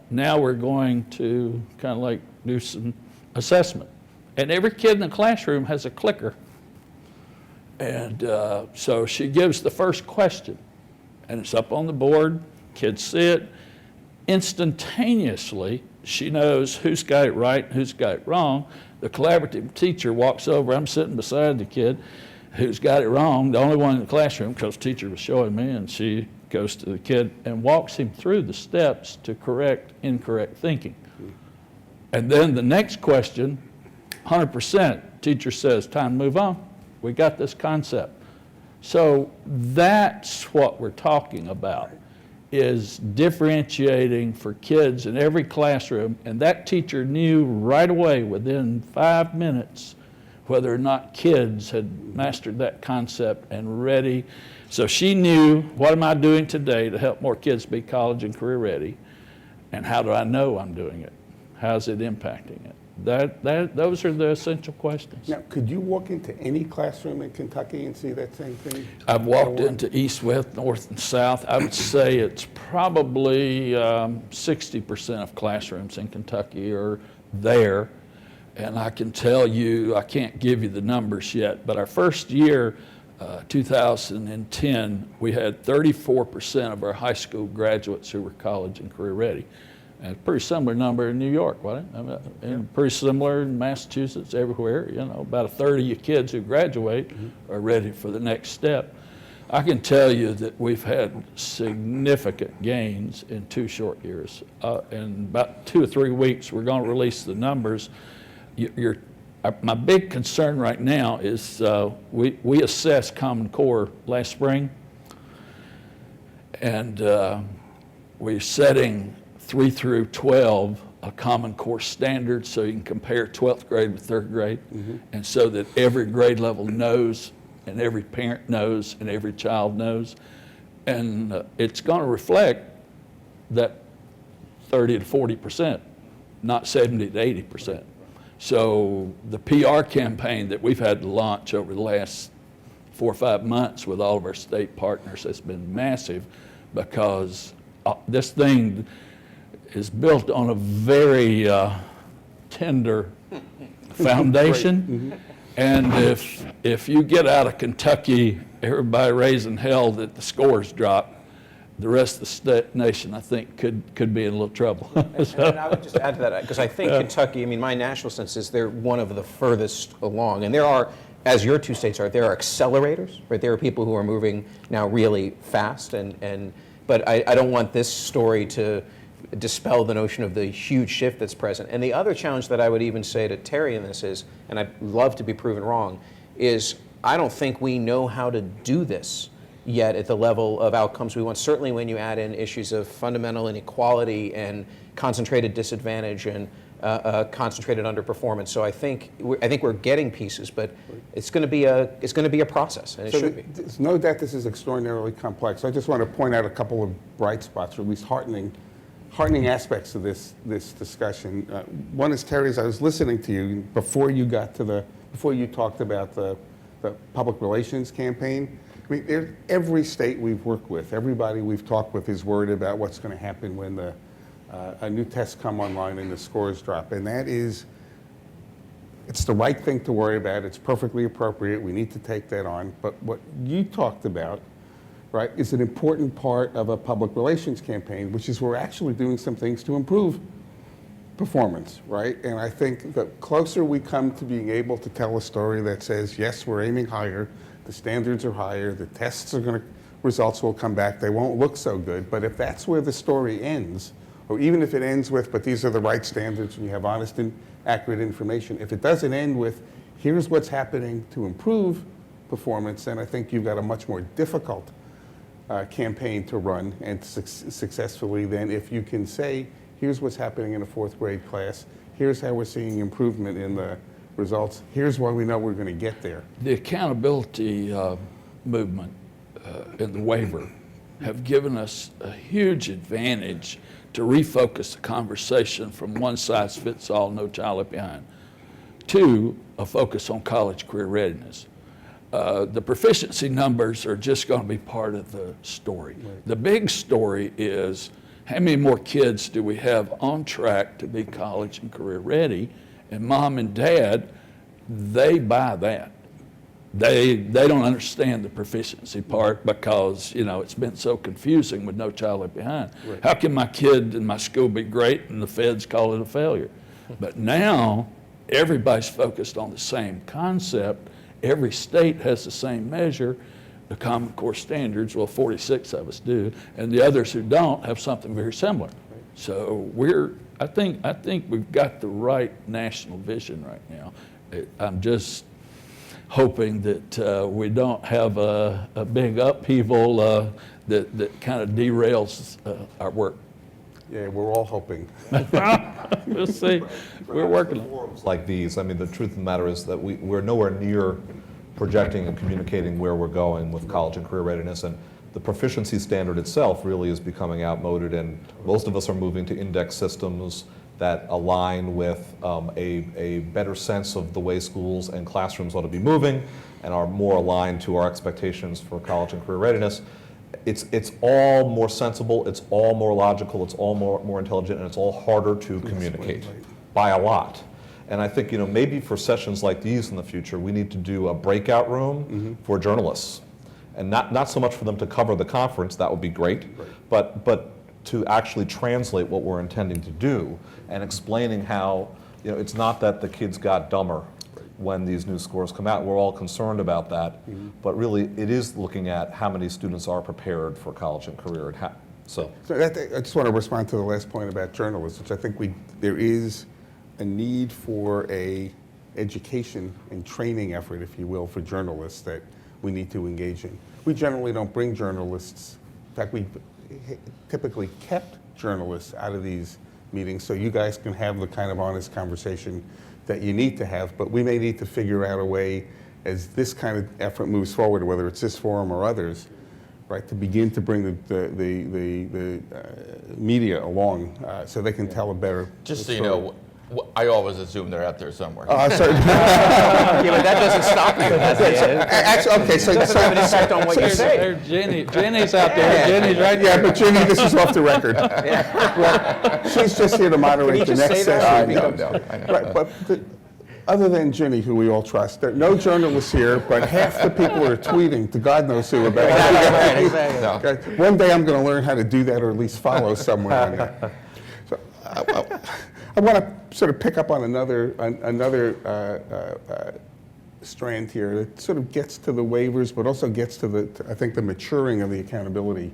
now we're going to kind of like do some assessment. And every kid in the classroom has a clicker. And so she gives the first question, and it's up on the board, kids see it. Instantaneously, she knows who's got it right, who's got it wrong. The collaborative teacher walks over, I'm sitting beside the kid who's got it wrong, the only one in the classroom, because the teacher was showing me, and she goes to the kid and walks him through the steps to correct incorrect thinking. And then the next question, 100%, teacher says, time to move on. We got this concept. So that's what we're talking about, is differentiating for kids in every classroom, and that teacher knew right away within 5 minutes whether or not kids had mastered that concept and ready. So she knew, what am I doing today to help more kids be college and career ready, and how do I know I'm doing it? How's it impacting it? Those are the essential questions. Now, could you walk into any classroom in Kentucky and see that same thing? I've walked into east, west, north, and south. I would say it's probably 60% of classrooms in Kentucky are there. And I can tell you, I can't give you the numbers yet, but our first year, 2010, we had 34% of our high school graduates who were college and career ready. And a pretty similar number in New York, wasn't it? I mean, and pretty similar in Massachusetts, everywhere. You know, about a third of your kids who graduate are ready for the next step. I can tell you that we've had significant gains in 2 short years. In about 2 or 3 weeks, we're going to release the numbers. My big concern right now is we assessed Common Core last spring, and we're setting 3 through 12 a Common Core standard, so you can compare 12th grade with 3rd grade, and so that every grade level knows, and every parent knows, and every child knows. And it's going to reflect that 30 to 40%, not 70 to 80%. So the PR campaign that we've had to launch over the last 4 or 5 months with all of our state partners has been massive, because this thing is built on a very tender foundation. And if you get out of Kentucky, everybody raising hell that the scores drop, the rest of the nation, I think, could be in a little trouble. And I would just add to that, because I think Kentucky, I mean, my national sense is they're one of the furthest along. And there are, as your 2 states are, there are accelerators, right? There are people who are moving now really fast. But I don't want this story to dispel the notion of the huge shift that's present. And the other challenge that I would even say to Terry in this is, and I'd love to be proven wrong, is I don't think we know how to do this yet at the level of outcomes we want. Certainly when you add in issues of fundamental inequality and concentrated disadvantage and concentrated underperformance. So I think we're getting pieces, but it's going to be a process, and it should be. There's no doubt this is extraordinarily complex. I just want to point out a couple of bright spots, or at least heartening aspects of this discussion. One is, Terry, as I was listening to you before you talked about the public relations campaign. I mean, every state we've worked with, everybody we've talked with is worried about what's going to happen when a new tests come online and the scores drop. And it's the right thing to worry about. It's perfectly appropriate. We need to take that on. But what you talked about, right, is an important part of a public relations campaign, which is we're actually doing some things to improve performance, right? And I think the closer we come to being able to tell a story that says, yes, we're aiming higher, the standards are higher, the results will come back, they won't look so good, but if that's where the story ends, or even if it ends with, but these are the right standards and you have honest and accurate information, if it doesn't end with, here's what's happening to improve performance, then I think you've got a much more difficult campaign to run and successfully than if you can say, here's what's happening in a 4th grade class, here's how we're seeing improvement in the results, here's why we know we're going to get there. The accountability movement and the waiver have given us a huge advantage to refocus the conversation from one size fits all, no child left behind, to a focus on college career readiness. The proficiency numbers are just going to be part of the story. Right. The big story is, how many more kids do we have on track to be college and career ready? And mom and dad, they buy that. They don't understand the proficiency part because, it's been so confusing with no child left behind. Right. How can my kid in my school be great and the feds call it a failure? But now everybody's focused on the same concept. Every state has the same measure, the Common Core standards. Well, 46 of us do, and the others who don't have something very similar. Right. So I think we've got the right national vision right now. I'm just hoping that we don't have a big upheaval that kind of derails our work. Yeah, we're all hoping. We'll see. We're working on it. Forums like these, I mean, the truth of the matter is that we're nowhere near projecting and communicating where we're going with college and career readiness, and the proficiency standard itself really is becoming outmoded, and most of us are moving to index systems that align with a better sense of the way schools and classrooms ought to be moving and are more aligned to our expectations for college and career readiness. It's all more sensible, it's all more logical, it's all more intelligent, and it's all harder to communicate by a lot. And I think, maybe for sessions like these in the future, we need to do a breakout room for journalists. And not so much for them to cover the conference, that would be great, but to actually translate what we're intending to do and explaining how, it's not that the kids got dumber when these new scores come out. We're all concerned about that, but really it is looking at how many students are prepared for college and career. And so I just want to respond to the last point about journalists, which I think there is a need for a education and training effort, if you will, for journalists that we need to engage in. We generally don't bring journalists. In fact, we typically kept journalists out of these meetings so you guys can have the kind of honest conversation that you need to have, but we may need to figure out a way as this kind of effort moves forward, whether it's this forum or others, right, to begin to bring the media along so they can tell a better Just so you story. know, I always assume they're out there somewhere. Sorry. Yeah, but that doesn't stop you. Actually, okay, so It doesn't have an impact on what you say. There, Jenny's out there. Jenny's right yeah, there. but Ginny, this is off the record. Well, she's just here to moderate Can you the just next say that? session. No, I know. Right, but other than Ginny, who we all trust, there are no journalists here, but half the people are tweeting to God knows who about it. No. Okay, one day I'm going to learn how to do that, or at least follow somewhere on that. So, I want to sort of pick up on another strand here that sort of gets to the waivers, but also gets to I think the maturing of the accountability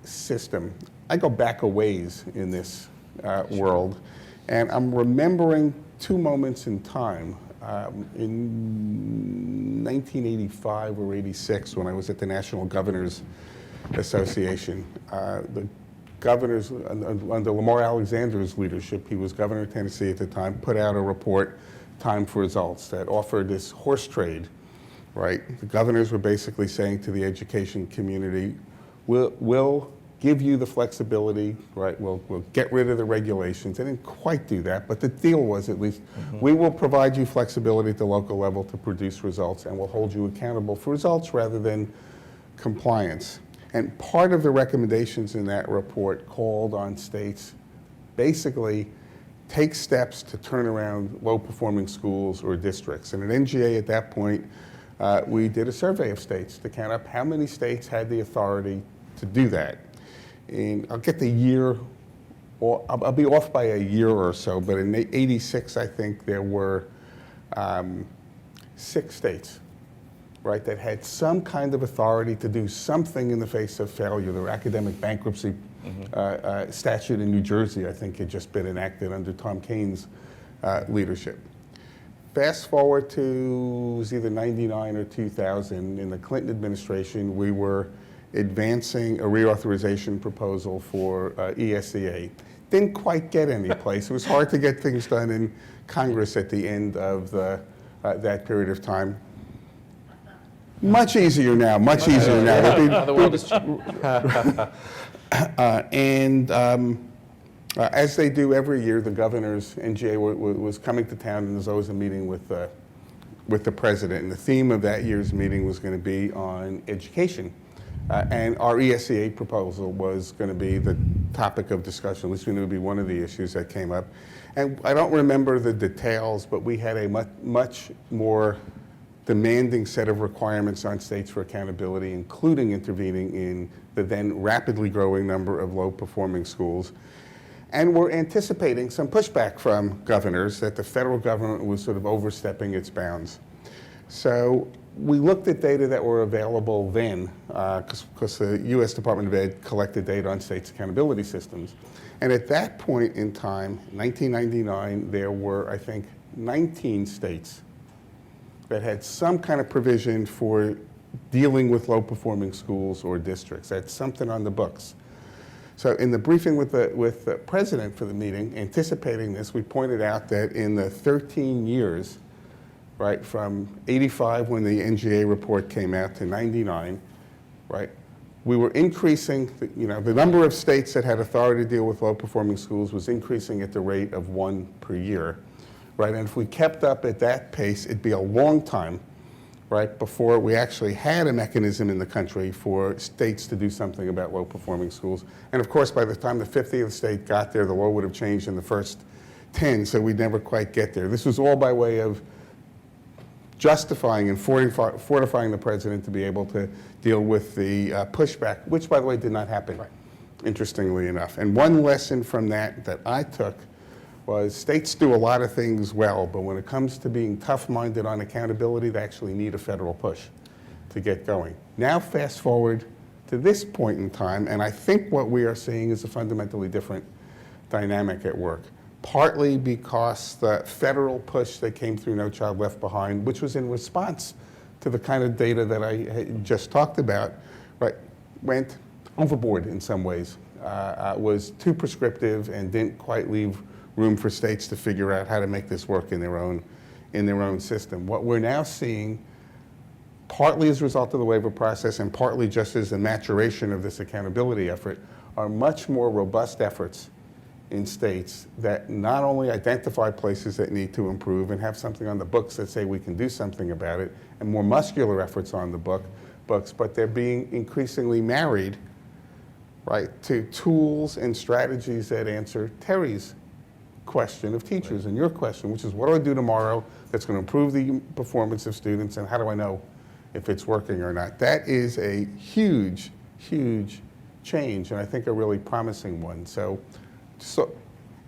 system. I go back a ways in this world, and I'm remembering two moments in time. In 1985 or 86, when I was at the National Governors Association, the governors, under Lamar Alexander's leadership, he was governor of Tennessee at the time, put out a report, Time for Results, that offered this horse trade, right? The governors were basically saying to the education community, we'll give you the flexibility, right? We'll get rid of the regulations. They didn't quite do that, but the deal was at least, we will provide you flexibility at the local level to produce results, and we'll hold you accountable for results rather than compliance. And part of the recommendations in that report called on states basically take steps to turn around low-performing schools or districts. And at NGA at that point, we did a survey of states to count up how many states had the authority to do that. And I'll get the year, or I'll be off by a year or so, but in '86, I think there were 6 states, right, that had some kind of authority to do something in the face of failure. The academic bankruptcy statute in New Jersey, I think, had just been enacted under Tom Kaine's leadership. Fast forward to, it was either 99 or 2000, in the Clinton administration, we were advancing a reauthorization proposal for ESEA. Didn't quite get any place. It was hard to get things done in Congress at the end of that period of time. Much easier now, much easier now. The world has changed. As they do every year, the governors, NGA was coming to town, and there's always a meeting with the president. And the theme of that year's meeting was going to be on education. And our ESEA proposal was going to be the topic of discussion. At least we knew it would be one of the issues that came up. And I don't remember the details, but we had a much more demanding set of requirements on states for accountability, including intervening in the then rapidly growing number of low-performing schools. And we're anticipating some pushback from governors that the federal government was sort of overstepping its bounds. So we looked at data that were available then, because the U.S. Department of Ed collected data on states' accountability systems. And at that point in time, 1999, there were, I think, 19 states that had some kind of provision for dealing with low-performing schools or districts. That's something on the books. So in the briefing with the president for the meeting, anticipating this, we pointed out that in the 13 years, right, from 85 when the NGA report came out to 99, right, we were increasing, the number of states that had authority to deal with low-performing schools was increasing at the rate of 1 per year. Right, and if we kept up at that pace, it'd be a long time, right, before we actually had a mechanism in the country for states to do something about low-performing schools. And of course, by the time the 50th state got there, the law would have changed in the first 10, so we'd never quite get there. This was all by way of justifying and fortifying the president to be able to deal with the pushback, which, by the way, did not happen, interestingly enough. And one lesson from that I took was states do a lot of things well, but when it comes to being tough-minded on accountability, they actually need a federal push to get going. Now fast forward to this point in time, and I think what we are seeing is a fundamentally different dynamic at work, partly because the federal push that came through No Child Left Behind, which was in response to the kind of data that I had just talked about, right, went overboard in some ways, was too prescriptive and didn't quite leave room for states to figure out how to make this work in their own system. What we're now seeing, partly as a result of the waiver process and partly just as the maturation of this accountability effort, are much more robust efforts in states that not only identify places that need to improve and have something on the books that say we can do something about it, and more muscular efforts on the books, but they're being increasingly married, right, to tools and strategies that answer Terry's question of teachers and your question, which is what do I do tomorrow that's going to improve the performance of students, and how do I know if it's working or not? That is a huge, huge change, and I think a really promising one. So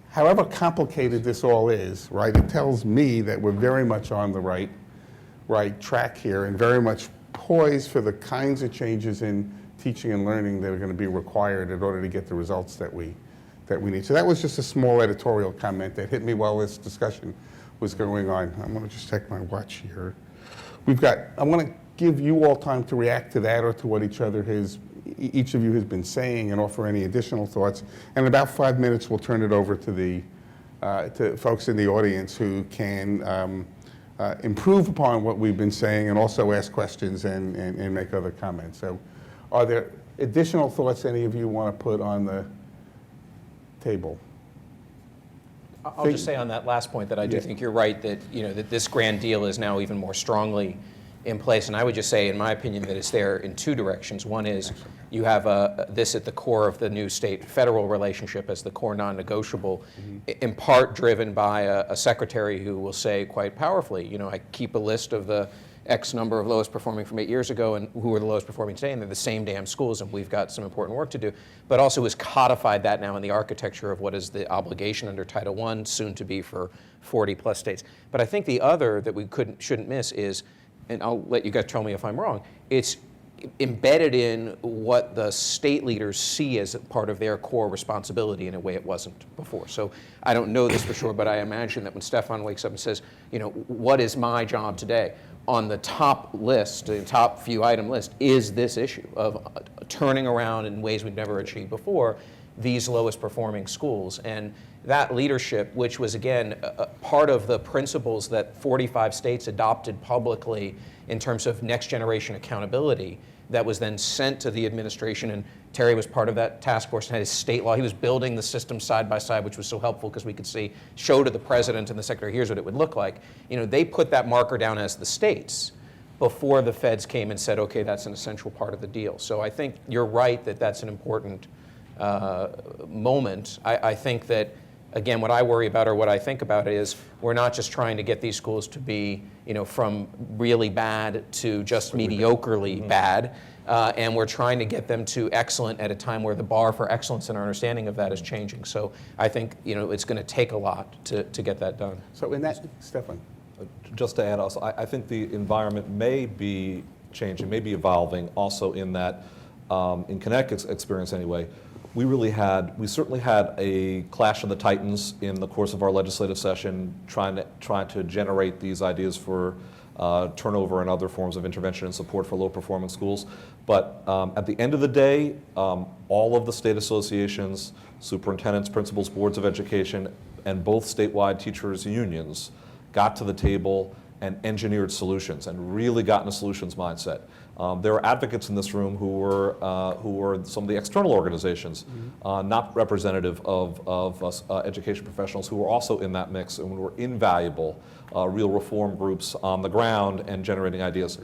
however complicated this all is, right, it tells me that we're very much on the right track here and very much poised for the kinds of changes in teaching and learning that are going to be required in order to get the results that we need. So that was just a small editorial comment that hit me while this discussion was going on. I'm going to just check my watch here. I want to give you all time to react to that or to what each of you has been saying and offer any additional thoughts. And in about 5 minutes, we'll turn it over to to folks in the audience who can improve upon what we've been saying and also ask questions and make other comments. So are there additional thoughts any of you want to put on the table? I'll just say on that last point that I do Yeah. think you're right that, that this grand deal is now even more strongly in place. And I would just say, in my opinion, that it's there in two directions. One is you have this at the core of the new state-federal relationship as the core non-negotiable, in part driven by a secretary who will say quite powerfully, I keep a list of the X number of lowest performing from 8 years ago and who are the lowest performing today, and they're the same damn schools, and we've got some important work to do. But also has codified that now in the architecture of what is the obligation under Title I, soon to be for 40 plus states. But I think the other that we shouldn't miss is, and I'll let you guys tell me if I'm wrong, it's embedded in what the state leaders see as part of their core responsibility in a way it wasn't before. So I don't know this for sure, but I imagine that when Stefan wakes up and says, what is my job today? On the top list, the top few item list, is this issue of turning around in ways we've never achieved before these lowest performing schools. And that leadership, which was again part of the principles that 45 states adopted publicly in terms of next generation accountability, that was then sent to the administration, and Terry was part of that task force and had his state law. He was building the system side by side, which was so helpful because we could show to the president and the secretary, here's what it would look like. They put that marker down as the states before the feds came and said, okay, that's an essential part of the deal. So I think you're right that that's an important moment. I think that, again, what I worry about or what I think about it is we're not just trying to get these schools to be, from really bad to just mediocrely bad, and we're trying to get them to excellent at a time where the bar for excellence and our understanding of that is changing. So I think, it's going to take a lot to get that done. So in that, Stefan. Just to add also, I think the environment may be changing, may be evolving also in that, in Connecticut's experience anyway, we certainly had a clash of the titans in the course of our legislative session, trying to generate these ideas for turnover and other forms of intervention and support for low-performing schools. But at the end of the day, all of the state associations, superintendents, principals, boards of education, and both statewide teachers' unions got to the table and engineered solutions and really got in a solutions mindset. There are advocates in this room who were some of the external organizations, not representative of us education professionals, who were also in that mix and were invaluable, real reform groups on the ground and generating ideas.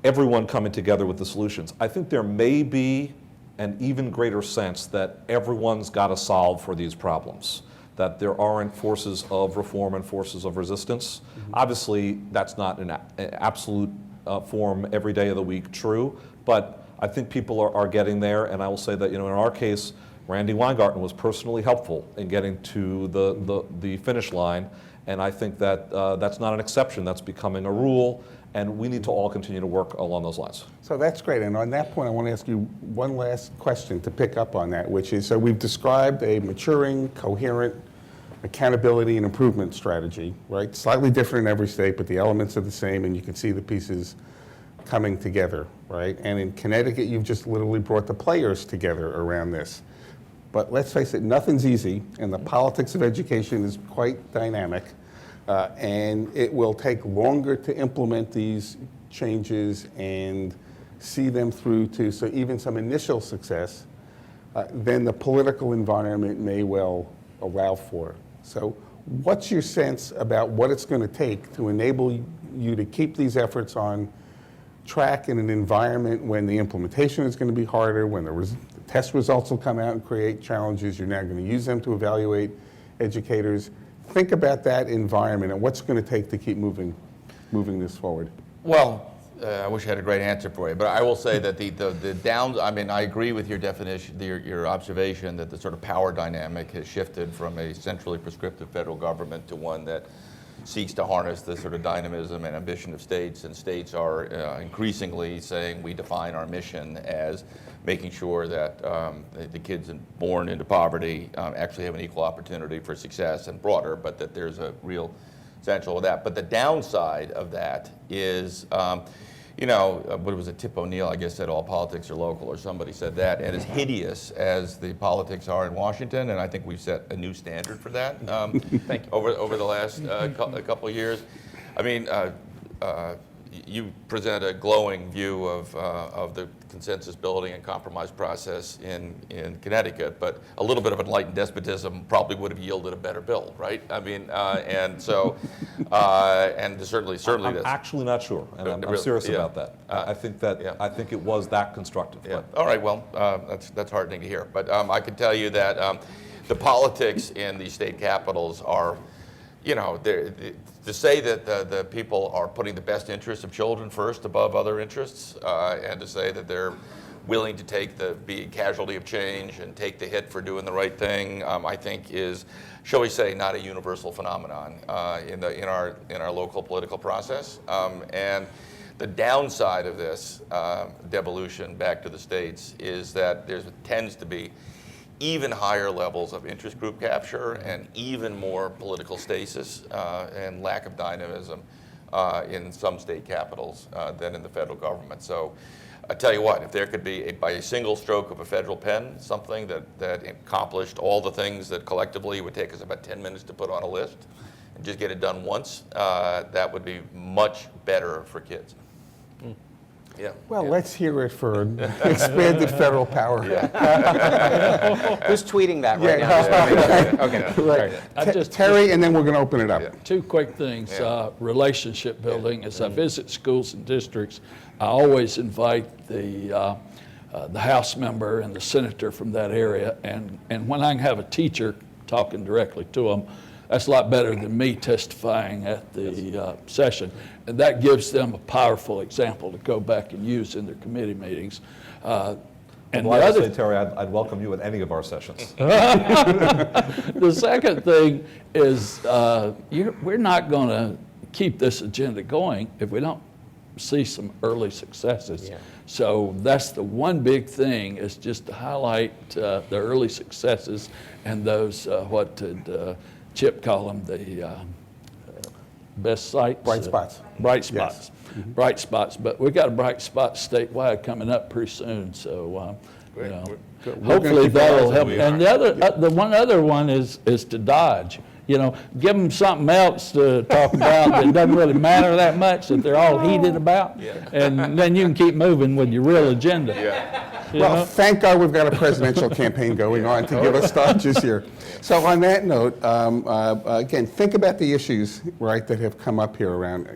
Everyone coming together with the solutions. I think there may be an even greater sense that everyone's got to solve for these problems, that there aren't forces of reform and forces of resistance. Obviously, that's not an absolute form every day of the week true, but I think people are getting there, and I will say that in our case, Randy Weingarten was personally helpful in getting to the finish line, and I think that that's not an exception, that's becoming a rule, and we need to all continue to work along those lines. So that's great, and on that point I want to ask you one last question to pick up on that, which is, so we've described a maturing, coherent accountability and improvement strategy, right? Slightly different in every state, but the elements are the same, and you can see the pieces coming together, right? And in Connecticut, you've just literally brought the players together around this. But let's face it, nothing's easy, and the politics of education is quite dynamic, and it will take longer to implement these changes and see them through to so even some initial success, then the political environment may well allow for. So what's your sense about what it's going to take to enable you to keep these efforts on track in an environment when the implementation is going to be harder, when the test results will come out and create challenges, you're now going to use them to evaluate educators. Think about that environment and what's going to take to keep moving this forward. Well, I wish I had a great answer for you, but I will say that the downs, I mean, I agree with your definition, your observation that the sort of power dynamic has shifted from a centrally prescriptive federal government to one that seeks to harness the sort of dynamism and ambition of states, and states are increasingly saying we define our mission as making sure that the kids born into poverty actually have an equal opportunity for success and broader, but that there's a real essential of that. But the downside of that is, you know, what was it, Tip O'Neill, I guess, said all politics are local, or somebody said that, and as hideous as the politics are in Washington, and I think we've set a new standard for that Thank you. over the last couple of years. I mean, you present a glowing view of the consensus building and compromise process in Connecticut, but a little bit of enlightened despotism probably would have yielded a better bill, right? I mean, and so, and certainly I'm that's actually not sure, and I'm Really? serious Yeah. about that. I think that Yeah. I think it was that constructive. Yeah. But All right. Well, that's heartening to hear. But I can tell you that the politics in these state capitals are, you know, to say that the people are putting the best interests of children first above other interests, and to say that they're willing to be a casualty of change and take the hit for doing the right thing, I think is, shall we say, not a universal phenomenon in our local political process. And the downside of this devolution back to the states is that there tends to be even higher levels of interest group capture and even more political stasis and lack of dynamism in some state capitals than in the federal government. So I tell you what, if there could be, by a single stroke of a federal pen, something that accomplished all the things that collectively would take us about 10 minutes to put on a list, and just get it done once, that would be much better for kids. Yeah. Well, let's hear it for expanded federal power. Who's tweeting that right Yeah. now? Okay. Right. I just- Terry, and then we're going to open it up. Two quick things. Yeah. Relationship building. As I visit schools and districts, I always invite the House member and the senator from that area. And when I can have a teacher talking directly to them, that's a lot better than me testifying at the session. And that gives them a powerful example to go back and use in their committee meetings. And the well, I would other say, Terry, I'd welcome you at any of our sessions. The second thing is we're not going to keep this agenda going if we don't see some early successes. Yeah. So that's the one big thing, is just to highlight the early successes and those, what did Chip call them, the best sites? Bright spots. Bright spots. Bright spots. But we've got a bright spot statewide coming up pretty soon, so you know, hopefully that'll help. And the one other one is to dodge. You know, give them something else to talk about that doesn't really matter that much that they're all heated about, and then you can keep moving with your real agenda. You Well, know? thank God we've got a presidential campaign going on to give us starches here. So on that note, again, think about the issues, right, that have come up here around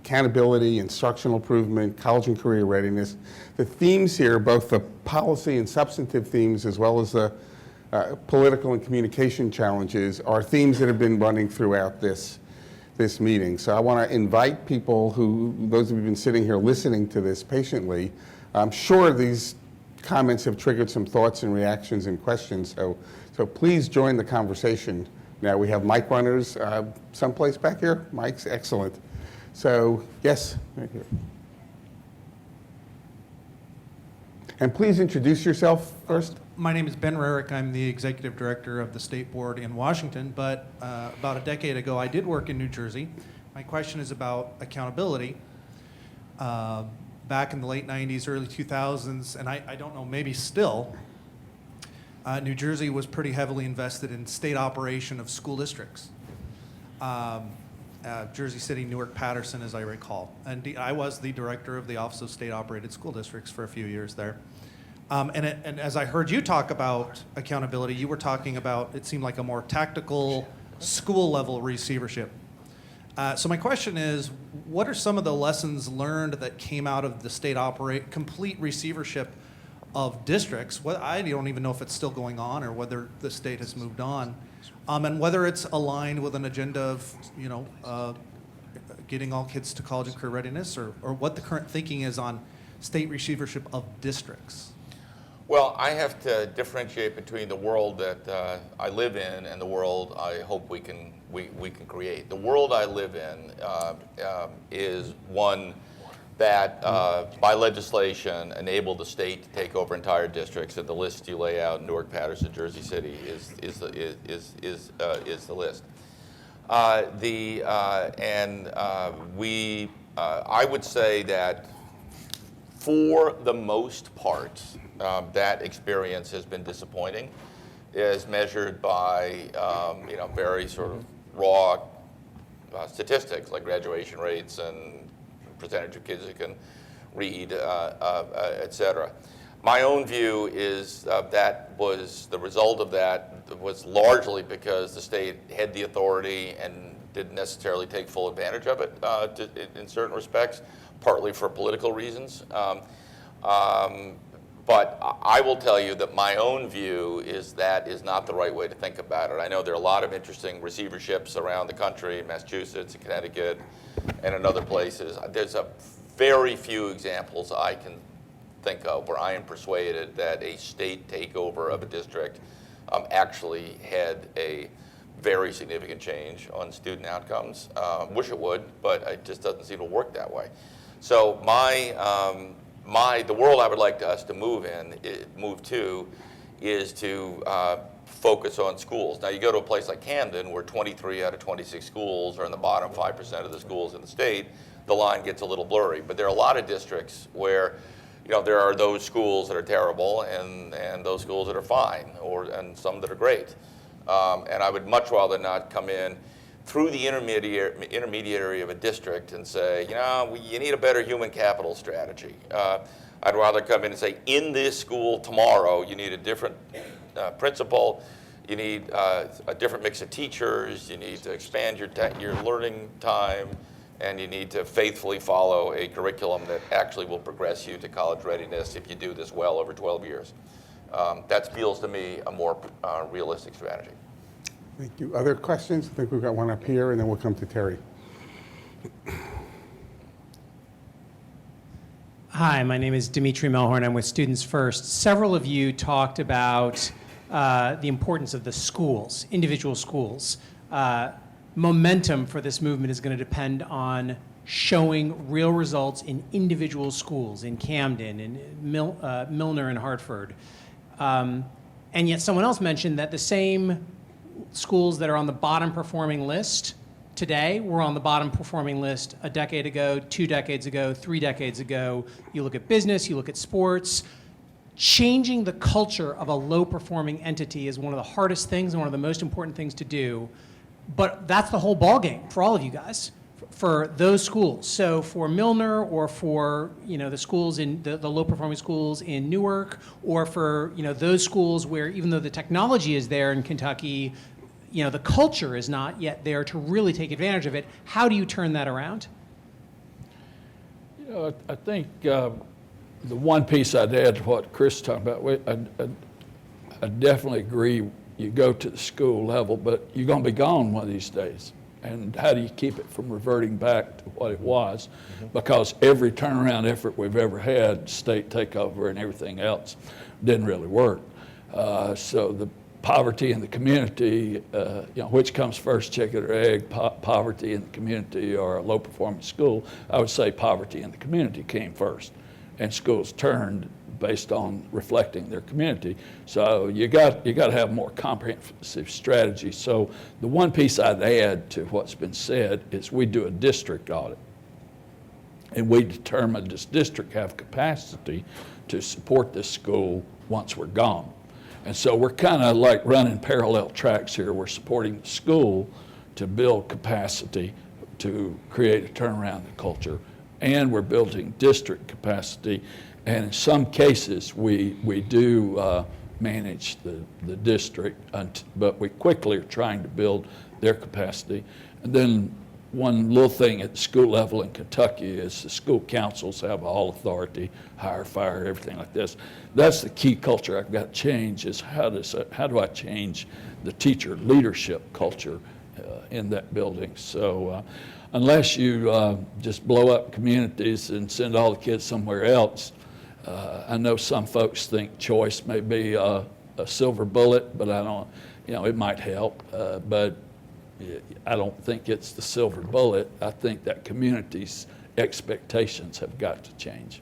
accountability, instructional improvement, college and career readiness. The themes here, both the policy and substantive themes, as well as the political and communication challenges, are themes that have been running throughout this meeting. So I want to invite people those of you who've been sitting here listening to this patiently, I'm sure these comments have triggered some thoughts and reactions and questions, so please join the conversation. Now we have mic runners someplace back here. Mike's excellent. So yes, right here. And please introduce yourself first. My name is Ben Rarick. I'm the executive director of the state board in Washington, but about a decade ago I did work in New Jersey. My question is about accountability. Back in the late 90s, early 2000s, and I don't know, maybe still, New Jersey was pretty heavily invested in state operation of school districts. Jersey City, Newark, Patterson, as I recall. And I was the director of the Office of State Operated School Districts for a few years there. And as I heard you talk about accountability, you were talking about, it seemed like a more tactical school level receivership. So my question is, what are some of the lessons learned that came out of the state complete receivership of districts? I don't even know if it's still going on or whether the state has moved on, and whether it's aligned with an agenda of, getting all kids to college and career readiness, or what the current thinking is on state receivership of districts. Well, I have to differentiate between the world that I live in and the world I hope we can create. The world I live in is one that, by legislation, enabled the state to take over entire districts, and the list you lay out, Newark, Patterson, Jersey City, is the list. I would say that for the most part, that experience has been disappointing, as measured by very sort of raw statistics like graduation rates and percentage of kids who can read, et cetera. My own view is that was the result of that was largely because the state had the authority and didn't necessarily take full advantage of it in certain respects, partly for political reasons. But I will tell you that my own view is that is not the right way to think about it. I know there are a lot of interesting receiverships around the country, Massachusetts, Connecticut, and in other places. There's a very few examples I can think of where I am persuaded that a state takeover of a district actually had a very significant change on student outcomes. Wish it would, but it just doesn't seem to work that way. So the world I would like us to move to is to focus on schools. Now you go to a place like Camden where 23 out of 26 schools are in the bottom 5% of the schools in the state, the line gets a little blurry. But there are a lot of districts where there are those schools that are terrible and those schools that are fine, and some that are great. And I would much rather not come in through the intermediary of a district and say, you need a better human capital strategy. I'd rather come in and say, in this school tomorrow, you need a different principal, you need a different mix of teachers, you need to expand your learning time, and you need to faithfully follow a curriculum that actually will progress you to college readiness if you do this well over 12 years. That feels to me a more realistic strategy. Thank you. Other questions? I think we've got one up here, and then we'll come to Terry. Hi, my name is Dimitri Melhorn. I'm with Students First. Several of you talked about the importance of the schools, individual schools. Momentum for this movement is going to depend on showing real results in individual schools, in Camden, in Milner, and Hartford. And yet someone else mentioned that the same schools that are on the bottom performing list today were on the bottom performing list a decade ago, 2 decades ago, 3 decades ago. You look at business, you look at sports. Changing the culture of a low performing entity is one of the hardest things and one of the most important things to do. But that's the whole ballgame for all of you guys, for those schools. So for Milner, or for the schools in the low-performing schools in Newark, or for those schools where even though the technology is there in Kentucky, the culture is not yet there to really take advantage of it. How do you turn that around? I think the one piece I'd add to what Chris talked about, I definitely agree. You go to the school level, but you're going to be gone one of these days. And how do you keep it from reverting back to what it was? Because every turnaround effort we've ever had, state takeover and everything else, didn't really work. So the poverty in the community, which comes first, chicken or egg, poverty in the community or a low-performing school, I would say poverty in the community came first. And schools turned based on reflecting their community. So you got to have a more comprehensive strategy. So the one piece I'd add to what's been said is we do a district audit. And we determine, does district have capacity to support this school once we're gone? And so we're kind of like running parallel tracks here. We're supporting the school to build capacity to create a turnaround in the culture, and we're building district capacity. And in some cases, we do manage the district, but we quickly are trying to build their capacity. And then one little thing at the school level in Kentucky is the school councils have all authority, hire, fire, everything like this. That's the key culture I've got to change, is how do I change the teacher leadership culture in that building. So unless you just blow up communities and send all the kids somewhere else, I know some folks think choice may be a silver bullet, but I don't, it might help, but I don't think it's the silver bullet. I think that community's expectations have got to change.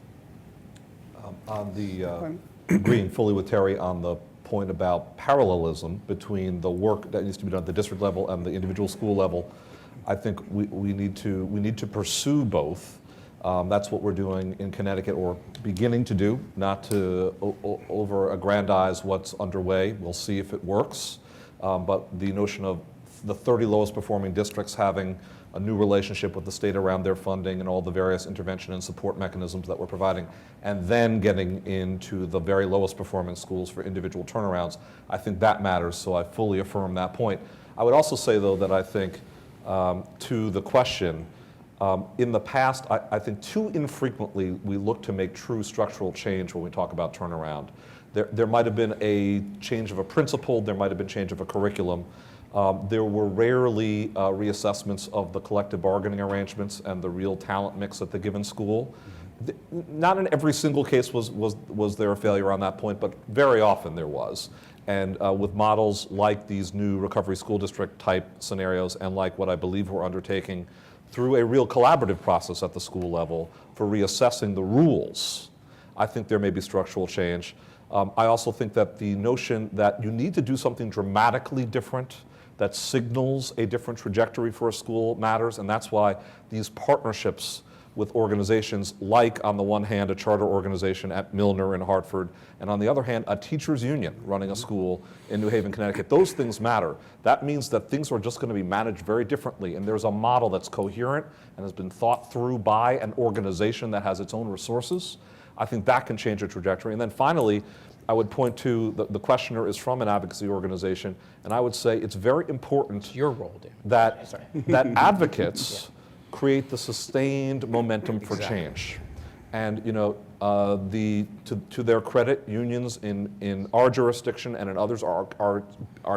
On the agreeing fully with Terry on the point about parallelism between the work that needs to be done at the district level and the individual school level, I think we need to pursue both. That's what we're doing in Connecticut, or beginning to do, not to over-aggrandize what's underway. We'll see if it works. But the notion of the 30 lowest performing districts having a new relationship with the state around their funding and all the various intervention and support mechanisms that we're providing, and then getting into the very lowest performing schools for individual turnarounds, I think that matters, so I fully affirm that point. I would also say, though, that I think to the question, in the past, I think too infrequently we look to make true structural change when we talk about turnaround. There might have been a change of a principle, there might have been change of a curriculum. There were rarely reassessments of the collective bargaining arrangements and the real talent mix at the given school. Not in every single case was there a failure on that point, but very often there was. And with models like these new recovery school district type scenarios, and like what I believe we're undertaking through a real collaborative process at the school level for reassessing the rules, I think there may be structural change. I also think that the notion that you need to do something dramatically different that signals a different trajectory for a school matters, and that's why these partnerships with organizations like, on the one hand, a charter organization at Milner in Hartford, and on the other hand, a teachers union running a school in New Haven, Connecticut, those things matter. That means that things are just going to be managed very differently, and there's a model that's coherent and has been thought through by an organization that has its own resources. I think that can change a trajectory. And then finally, I would point to the questioner is from an advocacy organization, and I would say it's very important It's your role, David. that advocates create the sustained momentum for change. And to their credit, unions in our jurisdiction and in others are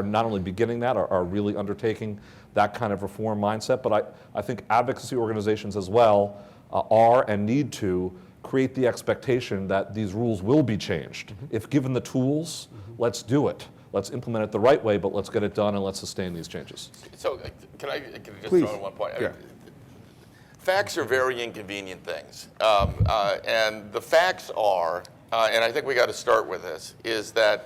not only beginning that, are really undertaking that kind of reform mindset. But I think advocacy organizations as well are and need to create the expectation that these rules will be changed. If given the tools, let's do it. Let's implement it the right way, but let's get it done and let's sustain these changes. So can I just Please. throw in one point? Yeah. Facts are very inconvenient things. And the facts are, and I think we got to start with this, is that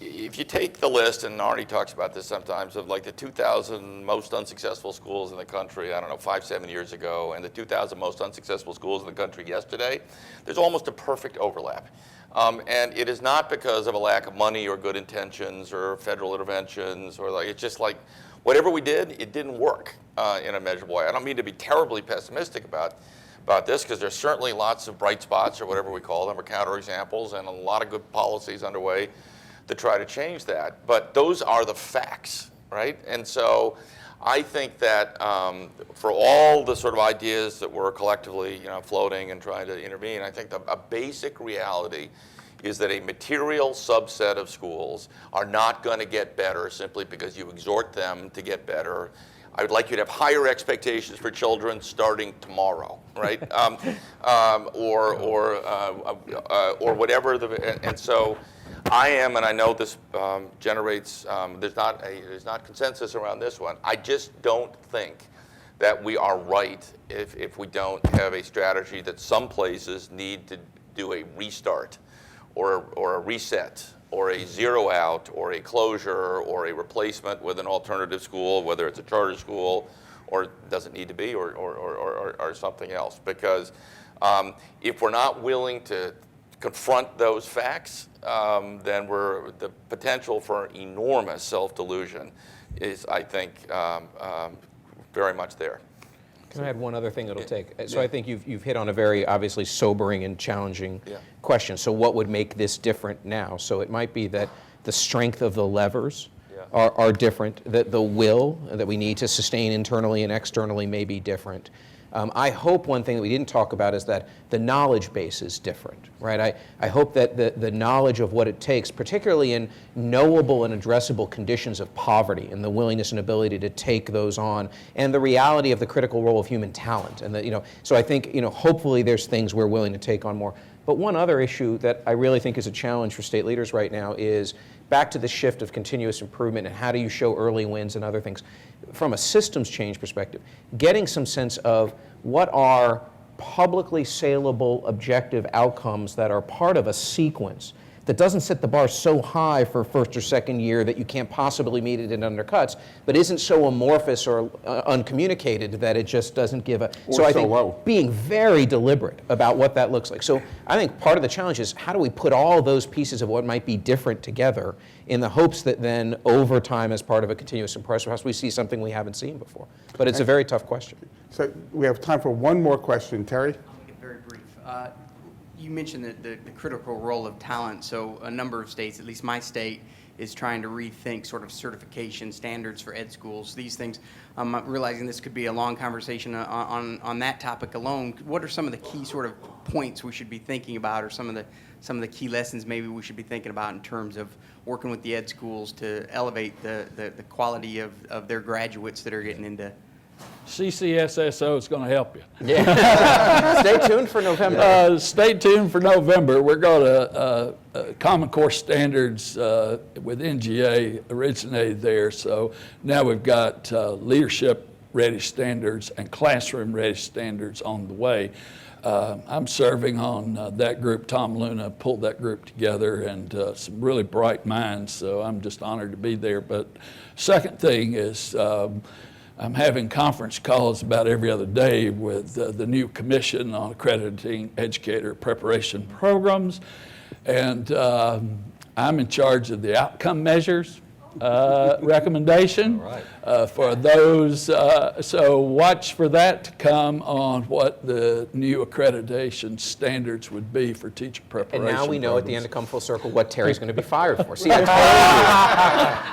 if you take the list, and Arnie talks about this sometimes, of like the 2,000 most unsuccessful schools in the country, I don't know, 5-7 years ago, and the 2,000 most unsuccessful schools in the country yesterday, there's almost a perfect overlap. And it is not because of a lack of money or good intentions or federal interventions, or like, it's just like, whatever we did, it didn't work in a measurable way. I don't mean to be terribly pessimistic about this, because there's certainly lots of bright spots, or whatever we call them, or counterexamples, and a lot of good policies underway to try to change that. But those are the facts, right? And so I think that for all the sort of ideas that we're collectively floating and trying to intervene, I think a basic reality is that a material subset of schools are not going to get better simply because you exhort them to get better. I would like you to have higher expectations for children starting tomorrow, right? Or whatever. And so I am, and I know this generates, there's not consensus around this one. I just don't think that we are right if we don't have a strategy that some places need to do a restart, or a reset, or a zero out, or a closure, or a replacement with an alternative school, whether it's a charter school, or doesn't need to be, or something else. Because if we're not willing to confront those facts, then the potential for enormous self-delusion is, I think, very much there. Can I add one other thing it'll take? So I think you've hit on a very obviously sobering and challenging question. So what would make this different now? So it might be that the strength of the levers are different, that the will that we need to sustain internally and externally may be different. I hope one thing that we didn't talk about is that the knowledge base is different, right? I hope that the knowledge of what it takes, particularly in knowable and addressable conditions of poverty, and the willingness and ability to take those on, and the reality of the critical role of human talent, and that, so I think, hopefully there's things we're willing to take on more. But one other issue that I really think is a challenge for state leaders right now is back to the shift of continuous improvement and how do you show early wins and other things. From a systems change perspective, getting some sense of what are publicly saleable objective outcomes that are part of a sequence that doesn't set the bar so high for first or second year that you can't possibly meet it in undercuts, but isn't so amorphous or uncommunicated that it just doesn't give a... Or I so think low. being very deliberate about what that looks like. So I think part of the challenge is how do we put all those pieces of what might be different together in the hopes that then over time as part of a continuous improvement process we see something we haven't seen before. But it's a very tough question. So we have time for one more question. Terry? I'll make it very brief. You mentioned the critical role of talent. So a number of states, at least my state, is trying to rethink sort of certification standards for ed schools. These things, I'm realizing this could be a long conversation on that topic alone. What are some of the key sort of points we should be thinking about, or some of the key lessons maybe we should be thinking about in terms of working with the ed schools to elevate the quality of their graduates that are getting into? CCSSO is going to help you. Stay tuned for November. Stay tuned for November. We're going to Common Core Standards with NGA originated there. So now we've got leadership ready standards and classroom ready standards on the way. I'm serving on that group. Tom Luna pulled that group together, and some really bright minds, so I'm just honored to be there. But second thing is I'm having conference calls about every other day with the new Commission on Accrediting Educator Preparation Programs, and I'm in charge of the outcome measures recommendation for those. So watch for that to come on what the new accreditation standards would be for teacher preparation. And now we know at the end to come full circle what Terry's going to be fired for. See, I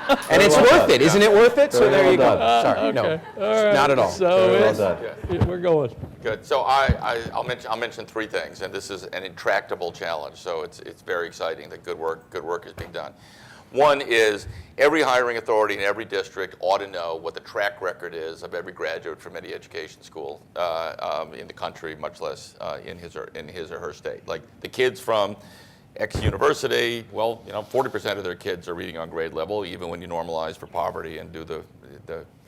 told you. And it's worth it. Isn't it worth it? So there you go. Sorry, no, not at all. So we're going. Good. So I'll mention three things, and this is an intractable challenge. So it's very exciting that good work is being done. One is every hiring authority in every district ought to know what the track record is of every graduate from any education school in the country, much less in his or her state. Like the kids from X university, well, 40% of their kids are reading on grade level, even when you normalize for poverty and do the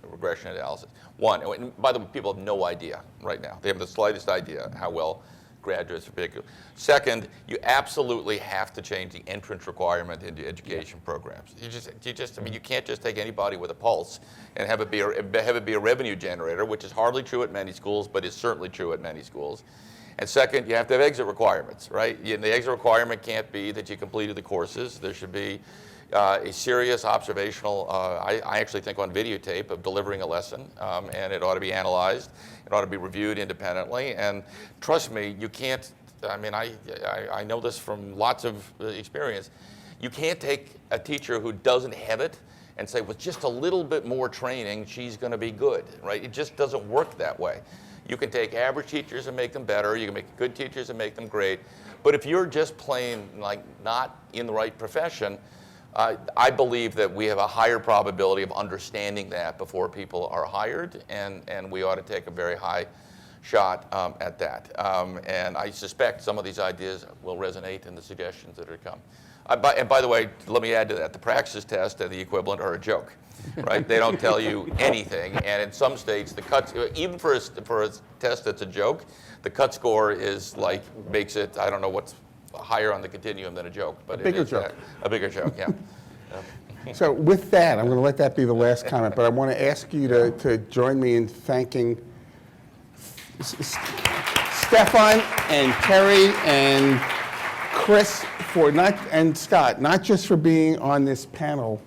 regression analysis. One, and by the way, people have no idea right now. They have the slightest idea how well graduates are big. Second, you absolutely have to change the entrance requirement into education programs. You can't just take anybody with a pulse and have it be a revenue generator, which is hardly true at many schools, but is certainly true at many schools. And second, you have to have exit requirements, right? The exit requirement can't be that you completed the courses. There should be a serious observational, I actually think on videotape of delivering a lesson, and it ought to be analyzed. It ought to be reviewed independently. And trust me, you can't, I know this from lots of experience, you can't take a teacher who doesn't have it and say, with just a little bit more training, she's going to be good, right? It just doesn't work that way. You can take average teachers and make them better. You can make good teachers and make them great. But if you're just plain not in the right profession, I believe that we have a higher probability of understanding that before people are hired, and we ought to take a very high shot at that. And I suspect some of these ideas will resonate in the suggestions that are to come. And by the way, let me add to that, the praxis test and the equivalent are a joke, right? They don't tell you anything, and in some states, the cuts, even for a test that's a joke, the cut score is makes it, I don't know what's higher on the continuum than a joke, but a bigger joke. A bigger joke, yeah. So with that, I'm going to let that be the last comment, but I want to ask you to join me in thanking Stefan and Terry and Chris and Scott, not just for being on this panel,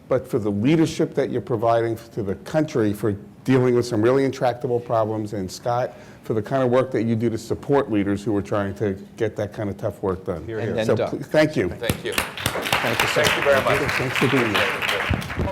but for the leadership that you're providing to the country for dealing with some really intractable problems, and Scott, for the kind of work that you do to support leaders who are trying to get that kind of tough work done. Here, And here. So then, thank you. Thank you. thank you, sir. Thank you very much. Thanks for being here.